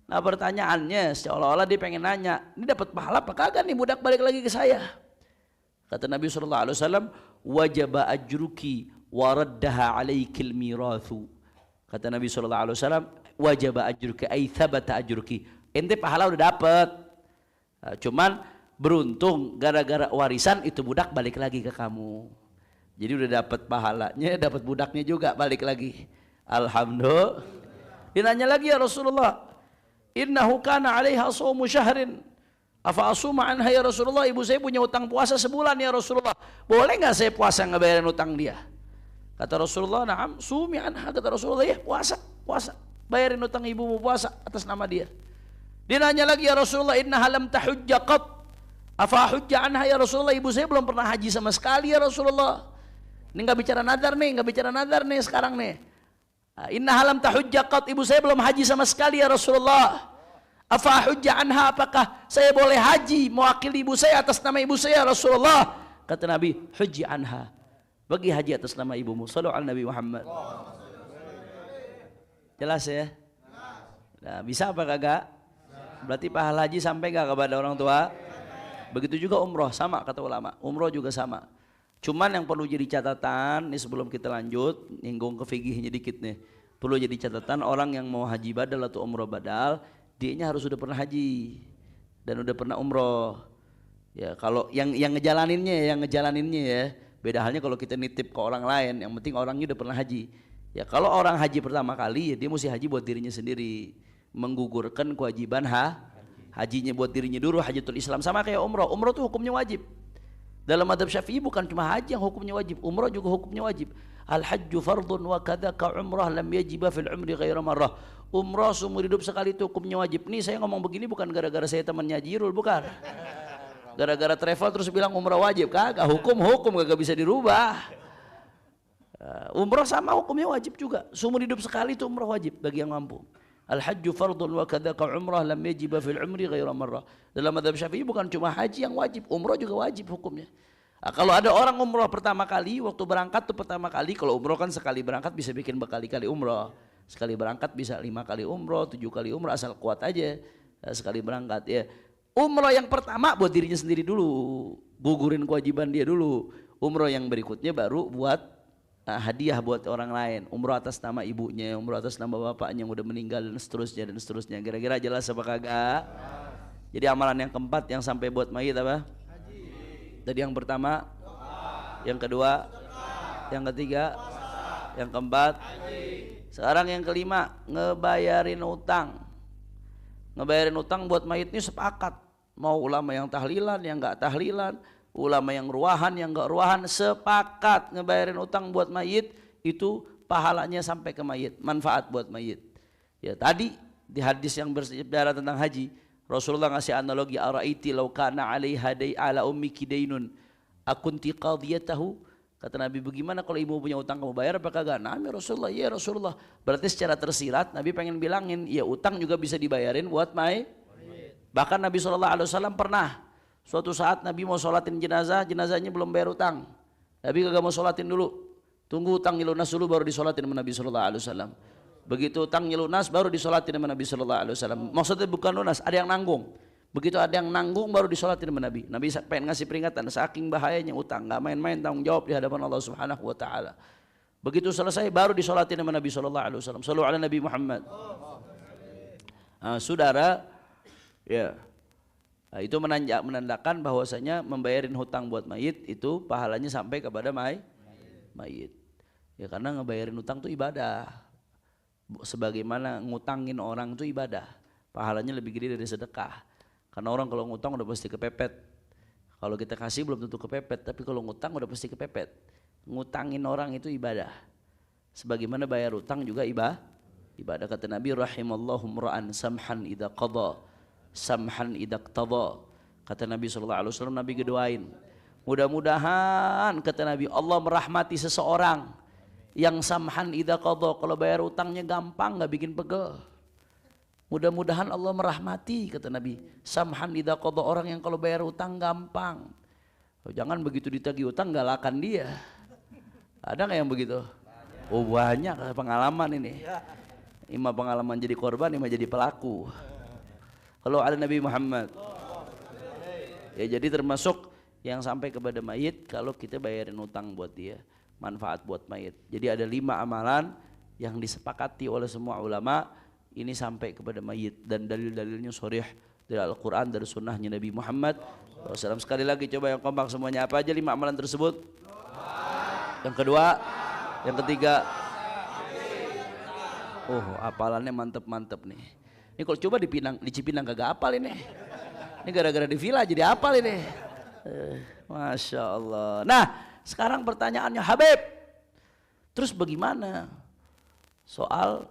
Nah pertanyaannya seolah-olah dia pengen nanya, ini dapat pahala apa kagak nih budak balik lagi ke saya? Kata Nabi SAW, wajaba ajruki waraddaha alaikil mirathu. Kata Nabi SAW, wajaba ajruki ay thabata ajruki. Ente pahala udah dapat. Cuman beruntung gara-gara warisan itu budak balik lagi ke kamu. Jadi udah dapat pahalanya, dapat budaknya juga balik lagi. Alhamdulillah. Dinanya lagi ya Rasulullah, innahu kana 'alaiha shaumu syahrin afa asuma anha ya Rasulullah, ibu saya punya utang puasa sebulan ya Rasulullah, boleh nggak saya puasa ngebayarin utang dia? Kata Rasulullah, na'am sumi anha. Kata Rasulullah, ya puasa bayarin utang ibumu, puasa atas nama dia. Dia nanya lagi ya Rasulullah, innaha lam tahujja qat afa hujja anha ya Rasulullah, ibu saya belum pernah haji sama sekali ya Rasulullah. Ini nggak bicara nadar nih sekarang nih. Inna halam tahujja qat, ibu saya belum haji sama sekali ya Rasulullah. Afa hujja anha, apakah saya boleh haji mewakili ibu saya atas nama ibu saya ya Rasulullah? Kata Nabi, hujji anha, bagi haji atas nama ibumu. Sallallahu alaihi Nabi Muhammad. Jelas ya? Nah, bisa apa kagak? Berarti pahala haji sampai gak kepada orang tua? Begitu juga umroh, sama kata ulama. Umroh juga sama. Cuman yang perlu jadi catatan nih sebelum kita lanjut, nyinggung ke fikihnya dikit nih. Perlu jadi catatan, orang yang mau haji badal atau umroh badal, dianya harus sudah pernah haji dan udah pernah umroh. Ya kalau yang ngejalaninnya ya. Beda halnya kalau kita nitip ke orang lain, yang penting orangnya udah pernah haji. Ya kalau orang haji pertama kali, ya dia mesti haji buat dirinya sendiri. menggugurkan kewajiban hajinya buat dirinya dulu, hajatul Islam. Sama kayak umroh. Umroh tuh hukumnya wajib. Dalam madhab Syafi'i bukan cuma haji yang hukumnya wajib, umroh juga hukumnya wajib. Al-hajju fardun wa kadzaka umrah lam yajiba fil umri ghaira marrah. Umroh seumur hidup sekali itu hukumnya wajib. Nih saya ngomong begini bukan gara-gara saya temannya Jirul, bukan. Gara-gara travel terus bilang umroh wajib, kagak. Hukum kagak bisa dirubah. Umroh sama hukumnya wajib juga. Seumur hidup sekali itu umroh wajib bagi yang mampu. Al-hajju fardun wa kadzaka umrah lam yajiba fil umri ghaira marrah. Dalam madzhab Syafi'i bukan cuma haji yang wajib, umroh juga wajib hukumnya. Nah, kalau ada orang umroh pertama kali, waktu berangkat tuh pertama kali, kalau umroh kan sekali berangkat bisa bikin berkali-kali umroh. Sekali berangkat bisa 5 kali umroh, 7 kali umroh, asal kuat aja sekali berangkat ya. Umroh yang pertama buat dirinya sendiri dulu, gugurin kewajiban dia dulu. Umroh yang berikutnya baru buat hadiah buat orang lain. Umroh atas nama ibunya, umroh atas nama bapaknya yang udah meninggal dan seterusnya dan seterusnya. Kira-kira jelas apa kagak? Jadi amalan yang keempat yang sampai buat mayit apa? Haji. Tadi yang pertama, yang kedua, yang ketiga, yang keempat. Haji. Sekarang yang kelima, ngebayarin utang. Ngebayarin utang buat mayit ini sepakat. Mau ulama yang tahlilan, yang enggak tahlilan, ulama yang ruahan, yang enggak ruahan, sepakat ngebayarin utang buat mayit, itu pahalanya sampai ke mayit, manfaat buat mayit. Ya tadi di hadis yang berbicara tentang haji, Rasulullah ngasih analogi, araiti law kana 'alaiha ala ummiki dainun akunti qadiyatahu. Kata Nabi, bagaimana kalau ibu punya utang kamu bayar apa kagak? Nah, Rasulullah, ya Rasulullah. Berarti secara tersirat Nabi pengen bilangin, ya utang juga bisa dibayarin buat mayit. Bahkan Nabi SAW pernah suatu saat Nabi mau sholatin jenazah, jenazahnya belum bayar utang. Nabi kagak mau sholatin dulu, tunggu utangnya lunas dulu baru disolatin sama Nabi SAW. Begitu utangnya lunas baru disolatin sama Nabi SAW. Maksudnya bukan lunas, ada yang nanggung. Begitu ada yang nanggung baru disolatin sama Nabi. Nabi pengen ngasih peringatan, saking bahayanya utang, nggak main-main tanggung jawab di hadapan Allah Subhanahu Wa Taala. Begitu selesai baru disolatin sama Nabi SAW. Sallu ala Nabi Muhammad. Saudara, ya, itu menandakan bahwasanya membayarin hutang buat mayit itu pahalanya sampai kepada mayit. Ya karena ngebayarin hutang itu ibadah. Sebagaimana ngutangin orang itu ibadah, pahalanya lebih gede dari sedekah. Karena orang kalau ngutang udah pasti kepepet. Kalau kita kasih belum tentu kepepet, tapi kalau ngutang udah pasti kepepet. Ngutangin orang itu ibadah. Sebagaimana bayar utang juga ibadah. Kata Nabi, rahimallahu mra'an samhan idza qada, samhan idza qtada. Kata Nabi SAW, Nabi gedoain, mudah-mudahan kata Nabi, Allah merahmati seseorang yang samhan idza qada, kalau bayar utangnya gampang, enggak bikin pegel. Mudah-mudahan Allah merahmati, kata Nabi, samhan idza qada, orang yang kalau bayar utang gampang. Jangan begitu ditagih utang galakan dia. Ada nggak yang begitu? Oh banyak pengalaman ini. Ima pengalaman jadi korban, ima jadi pelaku. Kalau ada Nabi Muhammad. Ya jadi termasuk yang sampai kepada mayit kalau kita bayarin utang buat dia, manfaat buat mayit. Jadi ada 5 amalan yang disepakati oleh semua ulama. Ini sampai kepada mayit dan dalil-dalilnya sharih dari Al-Quran, dari sunnahnya Nabi Muhammad SAW. Sekali lagi coba yang kompak semuanya, apa aja 5 amalan tersebut? Yang kedua, yang ketiga, apalannya mantep-mantep nih. Ini kalau coba di Cipinang kagak apal ini. Ini gara-gara di villa jadi apal ini. Masya Allah. Nah sekarang pertanyaannya, Habib, terus bagaimana soal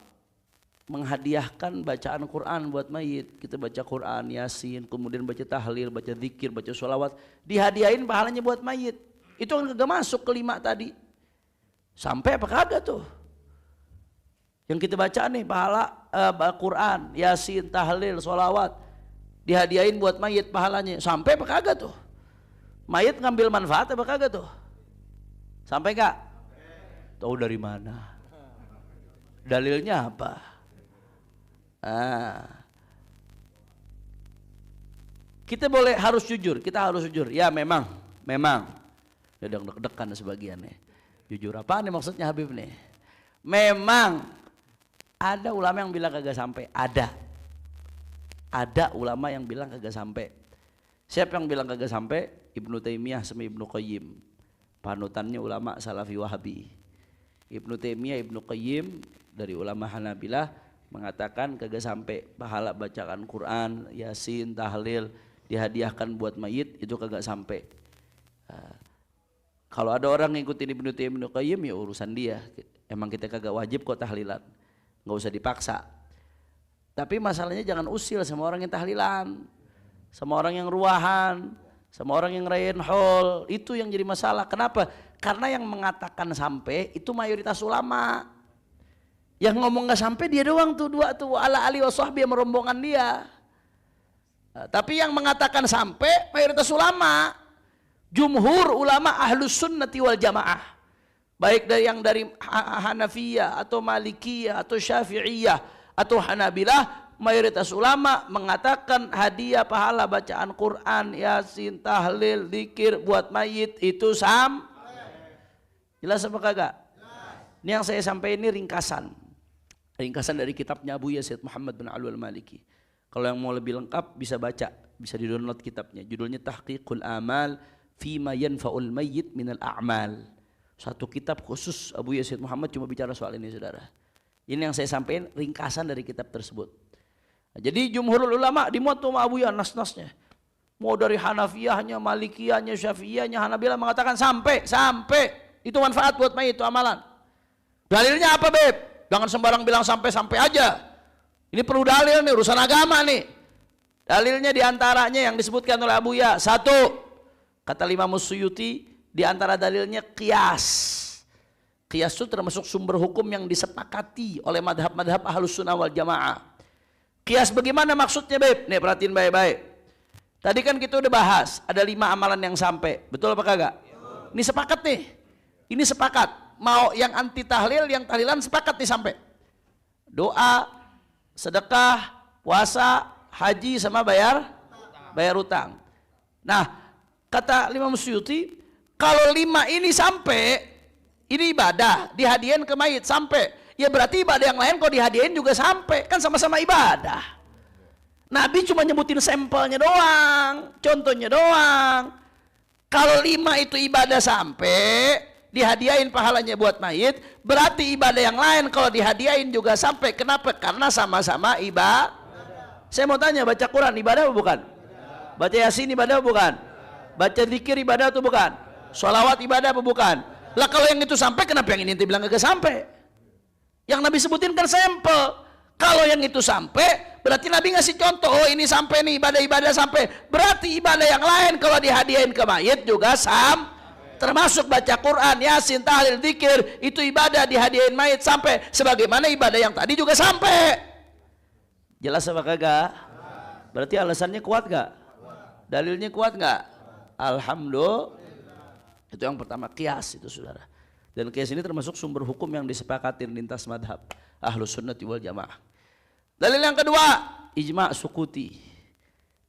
menghadiahkan bacaan Quran buat mayit? Kita baca Quran, Yasin, kemudian baca tahlil, baca zikir, baca sholawat, dihadiahin pahalanya buat mayit. Itu kan kagak masuk ke 5 tadi. Sampai apa kagak tuh? Yang kita baca nih pahala Quran, Yasin, tahlil, sholawat, dihadiahin buat mayit pahalanya. Sampai apa kagak tuh? Mayit ngambil manfaat apa kagak tuh? Sampai enggak? Tahu dari mana? Dalilnya apa? Kita harus jujur, kita harus jujur. Ya memang kadang deg-degan sebagian nih. Jujur apa nih maksudnya Habib nih? Memang ada ulama yang bilang kagak sampai, ada ulama yang bilang kagak sampai. Siapa yang bilang kagak sampai? Ibnu Taimiyah sama Ibnu Qayyim, panutannya ulama Salafi Wahabi. Ibnu Taimiyah, Ibnu Qayyim dari ulama Hanabilah mengatakan kagak sampai pahala bacaan Quran, Yasin, tahlil dihadiahkan buat mayit itu kagak sampai. Kalau ada orang ngikutin Ibnu Taimiyah, Ibnu Qayyim ya urusan dia. Emang kita kagak wajib kok tahlilan, nggak usah dipaksa. Tapi masalahnya jangan usil sama orang yang tahlilan, sama orang yang ruahan, sama orang yang ngerayain haul. Itu yang jadi masalah. Kenapa? Karena yang mengatakan sampai itu mayoritas ulama. Yang ngomong nggak sampai dia doang tuh, dua tuh, ala ali wasahbi yang merombongan dia. Tapi yang mengatakan sampai mayoritas ulama, jumhur ulama ahlus sunnati wal jamaah, baik dari yang dari Hanafiyah atau Malikiyah atau Syafi'iyah atau Hanabilah, mayoritas ulama mengatakan hadiah pahala bacaan Quran, Yasin, tahlil, zikir buat mayit itu jelas apa kagak? Ini yang saya sampaikan ini ringkasan dari kitabnya Abu Yazid Muhammad bin Alwi al-Maliki. Kalau yang mau lebih lengkap bisa baca, bisa di-download kitabnya. Judulnya Tahqiqul Amal Fima Yanfa'ul Mayyit Minal A'mal. Satu kitab khusus Abu Yazid Muhammad cuma bicara soal ini, saudara. Ini yang saya sampaikan ringkasan dari kitab tersebut. Nah, jadi jumhurul ulama dimuat sama Abu Ya nas-nasnya. Mau dari Hanafiyahnya, Malikiyahnya, Syafi'iyahnya, Hanabilah mengatakan sampai. Itu manfaat buat mayit, itu amalan. Dalilnya apa, Beb? Jangan sembarang bilang sampai aja. Ini perlu dalil nih, urusan agama nih. Dalilnya diantaranya yang disebutkan oleh Abu Ya. Satu, kata Imam Suyuti, diantara dalilnya qiyas. Qiyas itu termasuk sumber hukum yang disepakati oleh madhab-madhab ahlus sunnah wal jamaah. Qiyas bagaimana maksudnya, Beb? Nih perhatiin baik-baik. Tadi kan kita udah bahas, ada 5 amalan yang sampai. Betul apa kagak? Ini sepakat nih. Ini sepakat. Mau yang anti tahlil, yang tahlilan sepakat nih sampai. Doa, sedekah, puasa, haji sama bayar utang. Nah, kata Imam Suyuti, kalau 5 ini sampai, ini ibadah, dihadiahin ke mayit sampai. Ya berarti ibadah yang lain kalau dihadiahin juga sampai, kan sama-sama ibadah. Nabi cuma nyebutin sampelnya doang, contohnya doang. Kalau 5 itu ibadah sampai, dihadiahin pahalanya buat mayit, berarti ibadah yang lain kalau dihadiahin juga sampai. Kenapa? Karena sama-sama ibadah. Saya mau tanya, baca Quran ibadah atau bukan? Baca Yasin ibadah atau bukan? Baca zikir ibadah atau bukan? Sholawat ibadah atau bukan? Lah kalau yang itu sampai, kenapa yang ini bilang gak sampai? Yang Nabi sebutin kan sampel. Kalau yang itu sampai, berarti Nabi ngasih contoh, oh ini sampai nih, ibadah-ibadah sampai. Berarti ibadah yang lain kalau dihadiahin ke mayit juga termasuk baca Quran, Yasin, tahlil, zikir, itu ibadah dihadiahin mayit sampai. Sebagaimana ibadah yang tadi juga sampai. Jelas apa kagak? Berarti alasannya kuat gak? Dalilnya kuat gak? Alhamdulillah. Itu yang pertama, qiyas itu, saudara. Dan qiyas ini termasuk sumber hukum yang disepakatin lintas madhab ahlus sunnati wal jamaah. Dalil yang kedua, ijma' sukuti.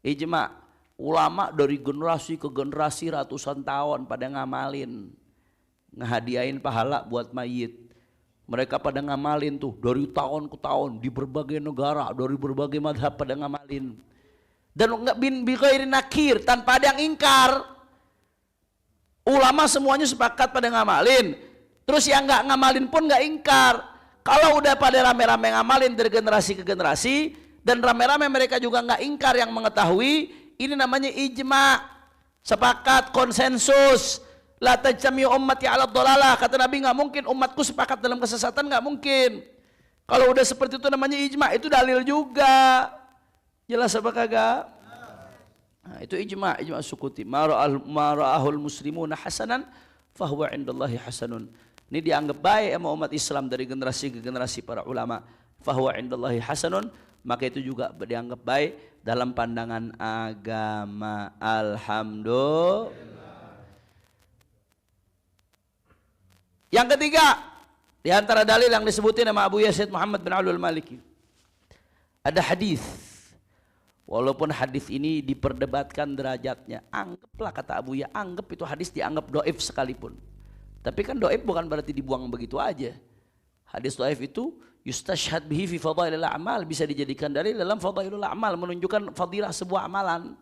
Ijma', ulama dari generasi ke generasi ratusan tahun pada ngamalin, ngehadiahin pahala buat mayit. Mereka pada ngamalin tuh dari tahun ke tahun di berbagai negara, dari berbagai madhab pada ngamalin. Dan enggak bin bighairi nakir, tanpa ada yang ingkar. Ulama semuanya sepakat pada ngamalin. Terus yang enggak ngamalin pun enggak ingkar. Kalau udah pada rame-rame ngamalin dari generasi ke generasi, dan rame-rame mereka juga enggak ingkar yang mengetahui, ini namanya ijma'. Sepakat, konsensus. La tajtami'u ummati 'ala dhalalah. Kata Nabi, enggak mungkin umatku sepakat dalam kesesatan, enggak mungkin. Kalau udah seperti itu namanya ijma', itu dalil juga. Jelas apa kagak? Nah, itu ijma' sukuti. Mara'ahul muslimuna hasanan fahuwa indallahi hasanun. Ini dianggap baik sama umat Islam dari generasi ke generasi para ulama. Fahuwa indallahi hasanun, maka itu juga dianggap baik dalam pandangan agama. Alhamdulillah. Yang ketiga, di antara dalil yang disebutin sama Abu Yazid Muhammad bin Alwi al-Maliki, ada hadis. Walaupun hadis ini diperdebatkan derajatnya, anggaplah, kata Abu Ya, anggap itu hadis dianggap doif sekalipun. Tapi kan doif bukan berarti dibuang begitu aja. Hadis doif itu yustashhad bihi fi fadailil a'mal, bisa dijadikan dalil dalam fadailul a'mal, menunjukkan fadilah sebuah amalan.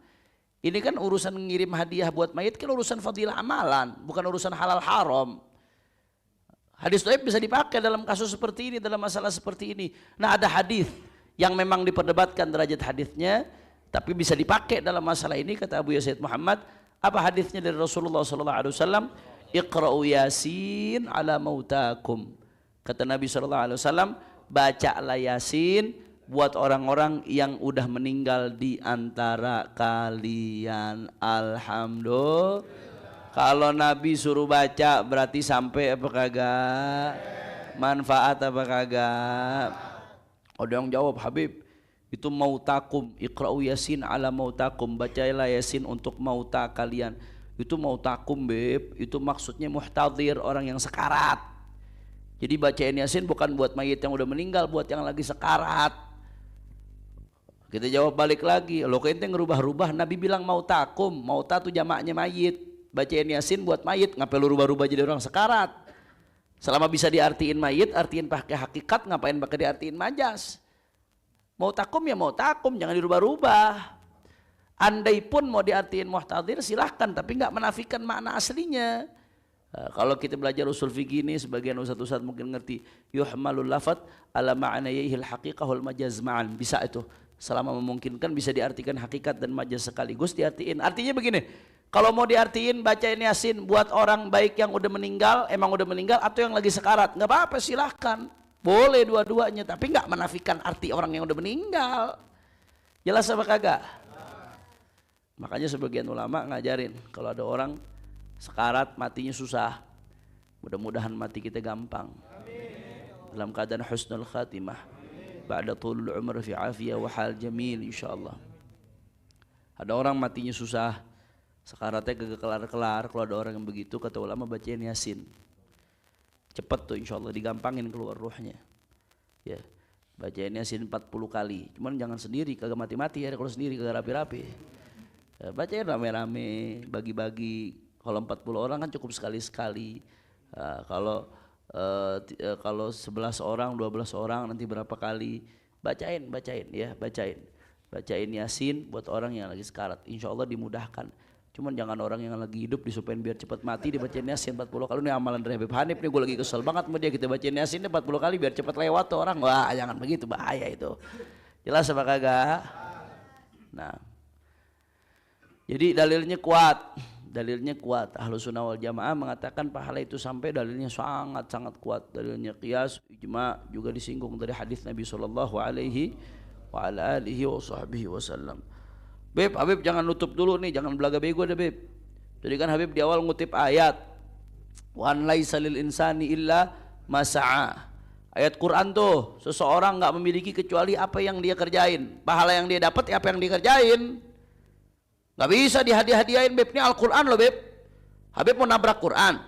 Ini kan urusan ngirim hadiah buat mayit kan urusan fadilah amalan, bukan urusan halal haram. Hadis dhaif bisa dipakai dalam kasus seperti ini, dalam masalah seperti ini. Nah, ada hadis yang memang diperdebatkan derajat hadisnya, tapi bisa dipakai dalam masalah ini. Kata Abu Yazid Muhammad, apa hadisnya dari Rasulullah SAW? Iqra'u Yasin ala mautakum. Kata Nabi SAW, bacalah Yasin buat orang-orang yang udah meninggal di antara kalian. Alhamdulillah. Kalau Nabi suruh baca berarti sampai apa kagak? Manfaat apa kagak? Ada yang jawab, Habib, itu mautakum, iqra'u Yasin ala mautakum, bacalah Yasin untuk mauta kalian. Itu mautakum, Beb, itu maksudnya muhtadir, orang yang sekarat. Jadi bacain Yasin bukan buat mayit yang udah meninggal, buat yang lagi sekarat. Kita jawab balik lagi, lo ente ngerubah-rubah, Nabi bilang mautakum, mauta tuh jamaknya mayit. Bacain Yasin buat mayit, ngapain lu rubah-rubah jadi orang sekarat? Selama bisa diartiin mayit, artiin pakai hakikat, ngapain pakai diartiin majas? Mau takum ya mau takum, jangan dirubah-rubah. Andai pun mau diartiin muhtadir silahkan, tapi nggak menafikan makna aslinya. Kalau kita belajar usul fikih ini, sebagian ustaz-ustaz mungkin ngerti, yuhmalul lafat ala ma'anayihil haqiqahul majaz ma'an, bisa itu. Selama memungkinkan bisa diartikan hakikat dan majaz sekaligus diartiin. Artinya begini, kalau mau diartiin bacain Yasin buat orang baik yang udah meninggal, emang udah meninggal atau yang lagi sekarat, nggak apa-apa, silahkan, boleh dua-duanya, tapi nggak menafikan arti orang yang udah meninggal. Jelas apa kagak? Makanya sebagian ulama ngajarin kalau ada orang sekarat matinya susah, mudah-mudahan mati kita gampang, dalam keadaan husnul khatimah, ba'da tulul umr fi afiyah wa hal jamil insyaallah. Ada orang matinya susah, sekaratnya kagak kelar-kelar, kalau ada orang yang begitu kata ulama bacain Yasin. Cepet tuh insyaallah digampangin keluar ruhnya. Ya. Bacain Yasin 40 kali. Cuman jangan sendiri, kagak mati-mati ya, kalau sendiri kagak rapi-rapi. Ya, bacain rame-rame, bagi-bagi. Kalau 40 orang kan cukup sekali-sekali. Kalau 11 orang, 12 orang nanti berapa kali? Bacain ya, bacain. Bacain Yasin buat orang yang lagi sekarat. Insyaallah dimudahkan. Cuman jangan orang yang lagi hidup disupain biar cepat mati dibacain Yasin 40 kali. Ini amalan dari Habib Hanif nih, gue lagi kesel banget sama dia, kita bacain Yasin 40 kali biar cepat lewat tuh orang. Wah, jangan begitu, bahaya itu. Jelas apa kagak? Nah, jadi dalilnya kuat. Dalilnya kuat. Ahlus Sunnah wal Jamaah mengatakan pahala itu sampai, dalilnya sangat-sangat kuat. Dalilnya qiyas, ijma, juga disinggung dari hadis Nabi sallallahu alaihi wa ala alihi wa sahbihi wasallam. Beb, Habib jangan nutup dulu nih, jangan belaga bego deh Beb. Jadi kan Habib di awal ngutip ayat, wa an laisa lil insani illa ma sa'a. Ayat Quran tuh, seseorang nggak memiliki kecuali apa yang dia kerjain. Pahala yang dia dapat ya apa yang dikerjain. Nggak bisa dihadiah-hadiahin Beb, ini Al-Quran loh Beb. Habib mau nabrak Quran.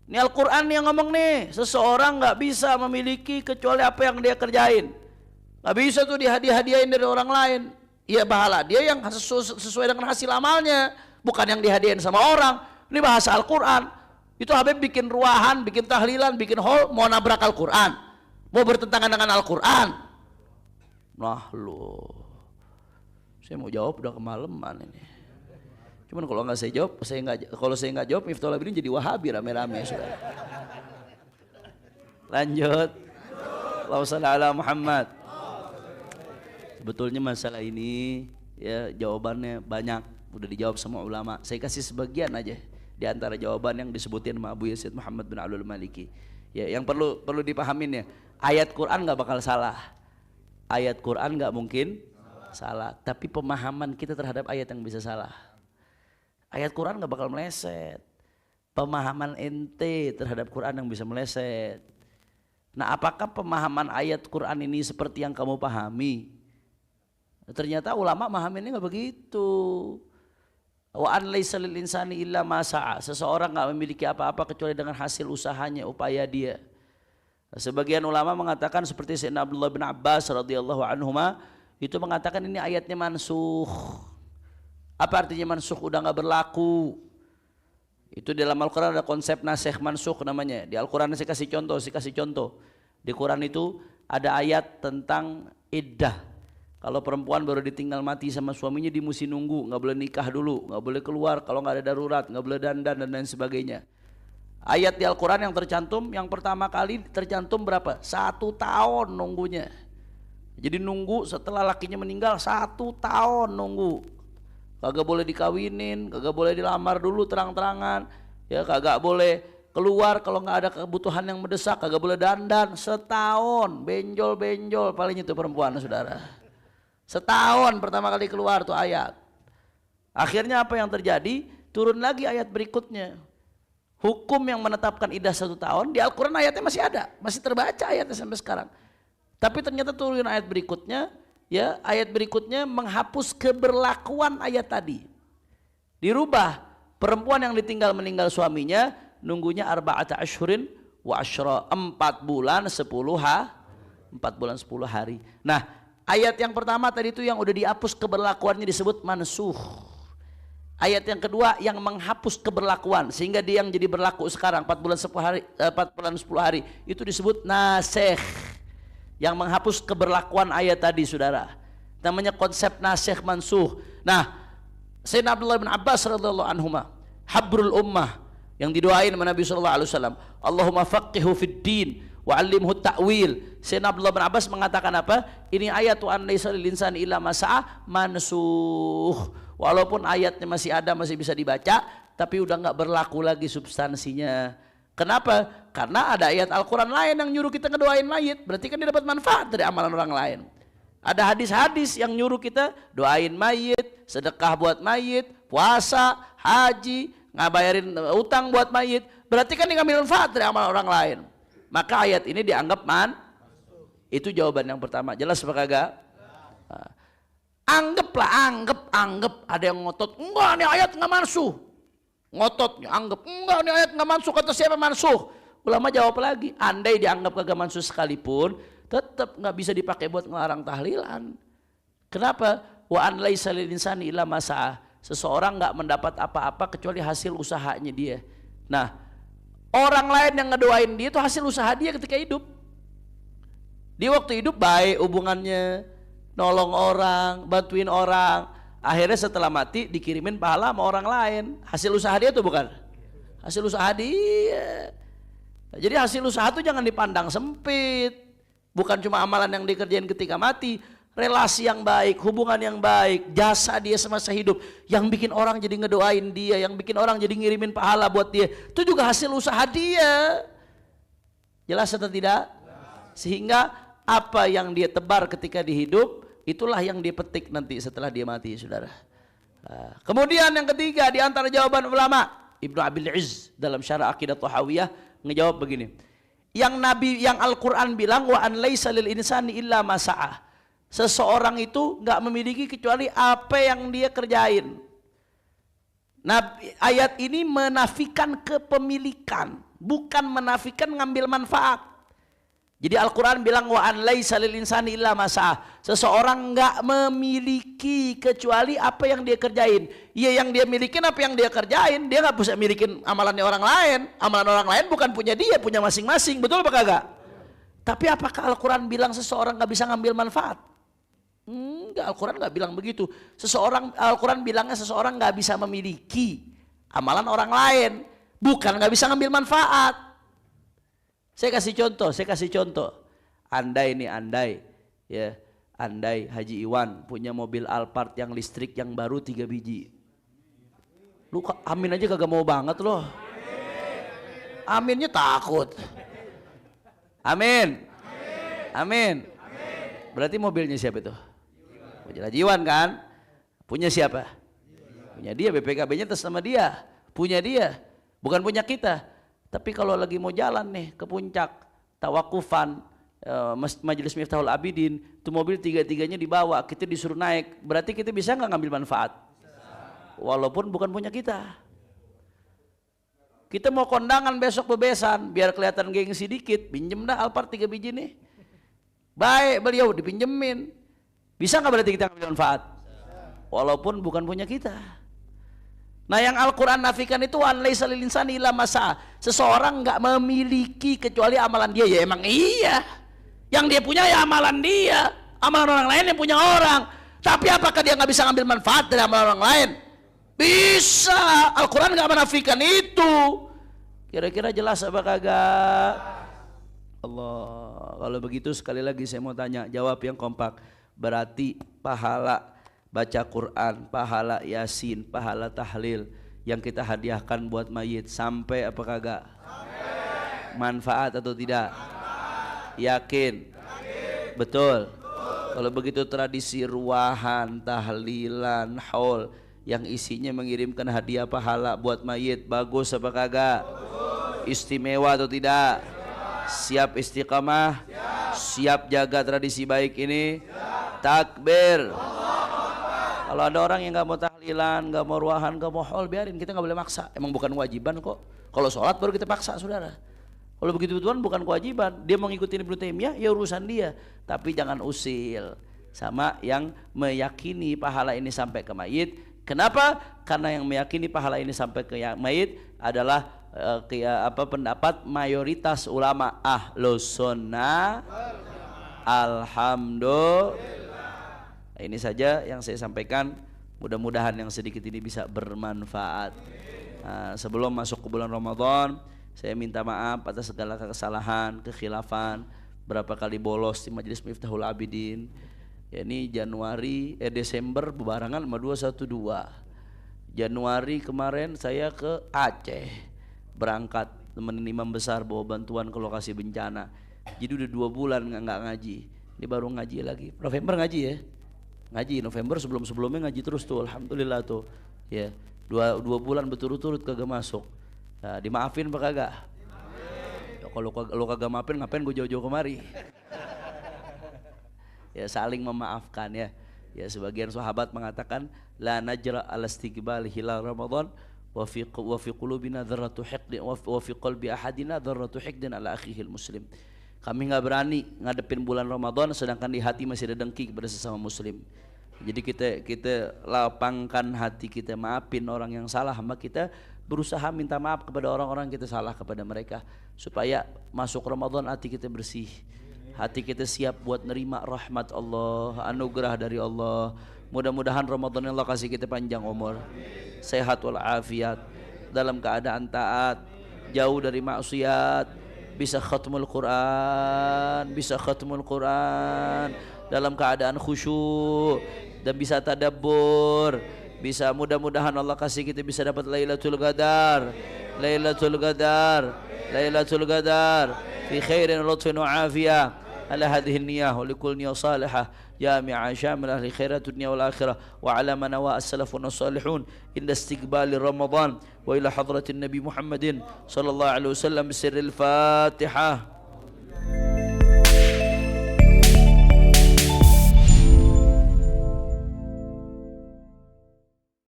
Ini Al-Quran yang ngomong nih, seseorang nggak bisa memiliki kecuali apa yang dia kerjain. Nggak bisa tuh dihadiah-hadiahin dari orang lain. Ya pahala dia yang sesuai dengan hasil amalnya, bukan yang dihadiahin sama orang. Ini bahasa Al-Quran. Itu Habib bikin ruahan, bikin tahlilan, bikin hol, mau nabrak Al-Quran, mau bertentangan dengan Al-Quran. Nah lo, saya mau jawab udah kemalaman ini. Cuman kalau nggak saya jawab, kalau saya nggak jawab, Miftahul Abidin jadi Wahabi rame-rame sudah. Lanjut. Allahumma shalli ala Muhammad. Sebetulnya masalah ini ya jawabannya banyak, udah dijawab sama ulama. Saya kasih sebagian aja di antara jawaban yang disebutin sama Abu Yazid Muhammad bin Abdul Maliki. Ya, yang perlu dipahamin ya, ayat Quran nggak bakal salah. Ayat Quran nggak mungkin salah, tapi pemahaman kita terhadap ayat yang bisa salah. Ayat Quran nggak bakal meleset. Pemahaman ente terhadap Quran yang bisa meleset. Nah, apakah pemahaman ayat Quran ini seperti yang kamu pahami? Ternyata ulama memahaminya nggak begitu. Wa an laisa lil insani illa ma sa'a. Seseorang nggak memiliki apa-apa kecuali dengan hasil usahanya, upaya dia. Sebagian ulama mengatakan seperti Sayyidina Abdullah bin Abbas radhiyallahu anhuma, itu mengatakan ini ayatnya mansukh. Apa artinya mansukh? Udah nggak berlaku. Itu dalam Al-Quran ada konsep nasikh mansukh namanya. Di Al-Quran saya kasih contoh. Di Quran itu ada ayat tentang iddah. Kalau perempuan baru ditinggal mati sama suaminya, dia mesti nunggu, nggak boleh nikah dulu, nggak boleh keluar kalau nggak ada darurat, nggak boleh dandan dan lain sebagainya. Ayat di Al-Quran yang tercantum, yang pertama kali tercantum berapa? 1 tahun nunggunya. Jadi nunggu setelah lakinya meninggal 1 tahun nunggu. Kagak boleh dikawinin, kagak boleh dilamar dulu terang-terangan, ya kagak boleh keluar kalau nggak ada kebutuhan yang mendesak, kagak boleh dandan. Setahun, benjol-benjol paling itu perempuan, saudara. Setahun pertama kali keluar tuh ayat. Akhirnya apa yang terjadi? Turun lagi ayat berikutnya. Hukum yang menetapkan iddah 1 tahun di Al-Quran ayatnya masih ada, masih terbaca ayatnya sampai sekarang. Tapi ternyata turun ayat berikutnya, ya ayat berikutnya menghapus keberlakuan ayat tadi. Dirubah, perempuan yang ditinggal meninggal suaminya nunggunya arba'ata asyhurin wa asyra, 4 bulan 10 hari. Nah, ayat yang pertama tadi itu yang udah dihapus keberlakuannya disebut mansukh. Ayat yang kedua yang menghapus keberlakuan sehingga dia yang jadi berlaku sekarang 4 bulan 10 hari itu disebut nasikh. Yang menghapus keberlakuan ayat tadi, saudara. Namanya konsep nasikh mansukh. Nah, Sayyidina Abdullah bin Abbas radhiyallahu anhuma, habrul ummah, yang didoain sama Nabi sallallahu alaihi wasallam, Allahumma faqihhu fid din wa 'allimhu ta'wil. Sayyidina Abdullah bin Abbas mengatakan apa? Ini ayat wa an laisa lil insani illa ma sa'a mansukh. Walaupun ayatnya masih ada, masih bisa dibaca, tapi udah nggak berlaku lagi substansinya. Kenapa? Karena ada ayat Al-Quran lain yang nyuruh kita ngedoain mayit. Berarti kan dia dapat manfaat dari amalan orang lain. Ada hadis-hadis yang nyuruh kita doain mayit, sedekah buat mayit, puasa, haji, ngabayarin utang buat mayit. Berarti kan dia ngambil manfaat dari amalan orang lain. Maka ayat ini dianggap itu jawaban yang pertama. Jelas apa kagak? Nah. Anggap ada yang ngotot, enggak nih ayat nggak mansuh. Ngototnya anggap, enggak nih ayat nggak mansuh, kata siapa mansuh? Ulama jawab lagi, andai dianggap kagak mansuh sekalipun, tetap nggak bisa dipakai buat ngelarang tahlilan. Kenapa? Wa an laisa lil insani illa ma sa'a. Seseorang nggak mendapat apa-apa kecuali hasil usahanya dia. Nah, orang lain yang ngedoain dia itu hasil usaha dia ketika hidup. Dia waktu hidup baik hubungannya, nolong orang, bantuin orang. Akhirnya setelah mati dikirimin pahala sama orang lain. Hasil usaha dia tuh bukan? Hasil usaha dia. Jadi hasil usaha tuh jangan dipandang sempit. Bukan cuma amalan yang dikerjain ketika mati. Relasi yang baik, hubungan yang baik, jasa dia semasa hidup, yang bikin orang jadi ngedoain dia, yang bikin orang jadi ngirimin pahala buat dia, itu juga hasil usaha dia. Jelas atau tidak? Sehingga apa yang dia tebar ketika dihidup, itulah yang dia petik nanti setelah dia mati, saudara. Nah, kemudian yang ketiga di antara jawaban ulama, Ibnu Abil Izz dalam Syarah Aqidah Thahawiyah ngejawab begini. Yang Al-Quran bilang wa an laisa lil insani illa ma sa'a. Seseorang itu nggak memiliki kecuali apa yang dia kerjain. Nah, ayat ini menafikan kepemilikan, bukan menafikan ngambil manfaat. Jadi Al-Quran bilang wa an laisa lil insani illa ma sa'a. Seseorang nggak memiliki kecuali apa yang dia kerjain. Iya, yang dia milikin apa yang dia kerjain. Dia nggak bisa milikin amalannya orang lain. Amalan orang lain bukan punya dia, punya masing-masing. Betul apa kagak? Tapi apakah Al-Quran bilang seseorang nggak bisa ngambil manfaat? Enggak, Al-Quran nggak bilang begitu. Al-Quran bilangnya seseorang nggak bisa memiliki amalan orang lain, bukan nggak bisa ngambil manfaat. Saya kasih contoh. Andai Haji Iwan punya mobil Alphard yang listrik yang baru 3 biji. Lu amin aja kagak mau banget loh. Aminnya takut. Amin. Berarti mobilnya siapa itu? Haji Iwan kan? Punya siapa? Punya dia, BPKB-nya atas nama dia. Punya dia, bukan punya kita. Tapi kalau lagi mau jalan nih ke puncak, tawakufan, Majelis Miftahul Abidin, itu mobil tiga-tiganya dibawa, kita disuruh naik. Berarti kita bisa nggak ngambil manfaat? Walaupun bukan punya kita. Kita mau kondangan besok bebesan, biar kelihatan gengsi dikit, pinjem dah Alphard 3 biji nih. Baik, beliau dipinjemin. Bisa nggak berarti kita ngambil manfaat? Walaupun bukan punya kita. Nah, yang Al-Quran nafikan itu an laisa lil insani illa ma sa'a. Seseorang nggak memiliki kecuali amalan dia. Ya emang iya. Yang dia punya ya amalan dia. Amalan orang lain yang punya orang. Tapi apakah dia nggak bisa ngambil manfaat dari amalan orang lain? Bisa. Al-Quran nggak menafikan itu. Kira-kira jelas apa kagak? Allah. Kalau begitu sekali lagi saya mau tanya, jawab yang kompak. Berarti pahala baca Quran, pahala Yasin, pahala tahlil yang kita hadiahkan buat mayit sampai apa kagak? Manfaat atau tidak? Yakin? Betul. Kalau begitu tradisi ruahan, tahlilan, haul yang isinya mengirimkan hadiah pahala buat mayit bagus apa kagak? Istimewa atau tidak? Siap istiqamah? Siap jaga tradisi baik ini? Takbir. Kalau ada orang yang gak mau tahlilan, gak mau ruahan, gak mau haul, biarin, kita gak boleh maksa. Emang bukan kewajiban kok. Kalau sholat baru kita paksa, saudara. Kalau begitu Tuhan bukan kewajiban. Dia mau ngikutin Ibnu Taimiyah, ya urusan dia. Tapi jangan usil sama yang meyakini pahala ini sampai ke mayit. Kenapa? Karena yang meyakini pahala ini sampai ke mayit adalah pendapat mayoritas ulama Ahlus Sunnah. Alhamdulillah. Nah, ini saja yang saya sampaikan. Mudah-mudahan yang sedikit ini bisa bermanfaat. Nah, sebelum masuk ke bulan Ramadan, saya minta maaf atas segala kesalahan, kekhilafan, berapa kali bolos di Majelis Miftahul Abidin. Ya, ini Desember bebarengan sama 212. Januari kemarin saya ke Aceh, berangkat temenin imam besar bawa bantuan ke lokasi bencana. Jadi udah 2 bulan nggak ngaji. Ini baru ngaji lagi. November ngaji ya, ngaji November, sebelumnya ngaji terus tuh, alhamdulillah tuh. Ya, dua bulan berturut-turut kagak masuk. Nah, dimaafin apa kagak? Ya, kalau lo kagak maafin, ngapain gue jauh-jauh kemari? Ya, saling memaafkan ya. Ya, sebagian sahabat mengatakan la najra ala istiqbal hilal Ramadan wa fi qulubina dzarratu hiqdin wa fi qalbi ahadina dzarratu hiqdin ala akhihil muslim. Kami enggak berani ngadepin bulan Ramadan sedangkan di hati masih ada dengki kepada sesama muslim. Jadi kita lapangkan hati kita, maafin orang yang salah, sama kita berusaha minta maaf kepada orang-orang kita salah kepada mereka, supaya masuk Ramadan hati kita bersih, hati kita siap buat nerima rahmat Allah, anugerah dari Allah. Mudah-mudahan Ramadan Allah kasih kita panjang umur, sehat walafiat, dalam keadaan taat, jauh dari maksiat, bisa khatmul Quran, dalam keadaan khusyuk, dan bisa tadabbur, bisa, mudah-mudahan Allah kasih kita bisa dapat Lailatul Qadar fi khairin lutfin wa afiyah ala hadhihi niyah wa likul niyah salihah jami'a syamilah li khairat dunya wal akhirah wa ala man wa as-salafun as-salihun inda istiqbal Ramadan wa ila hadratin Nabi Muhammadin sallallahu alaihi wasallam bisirril Fatihah.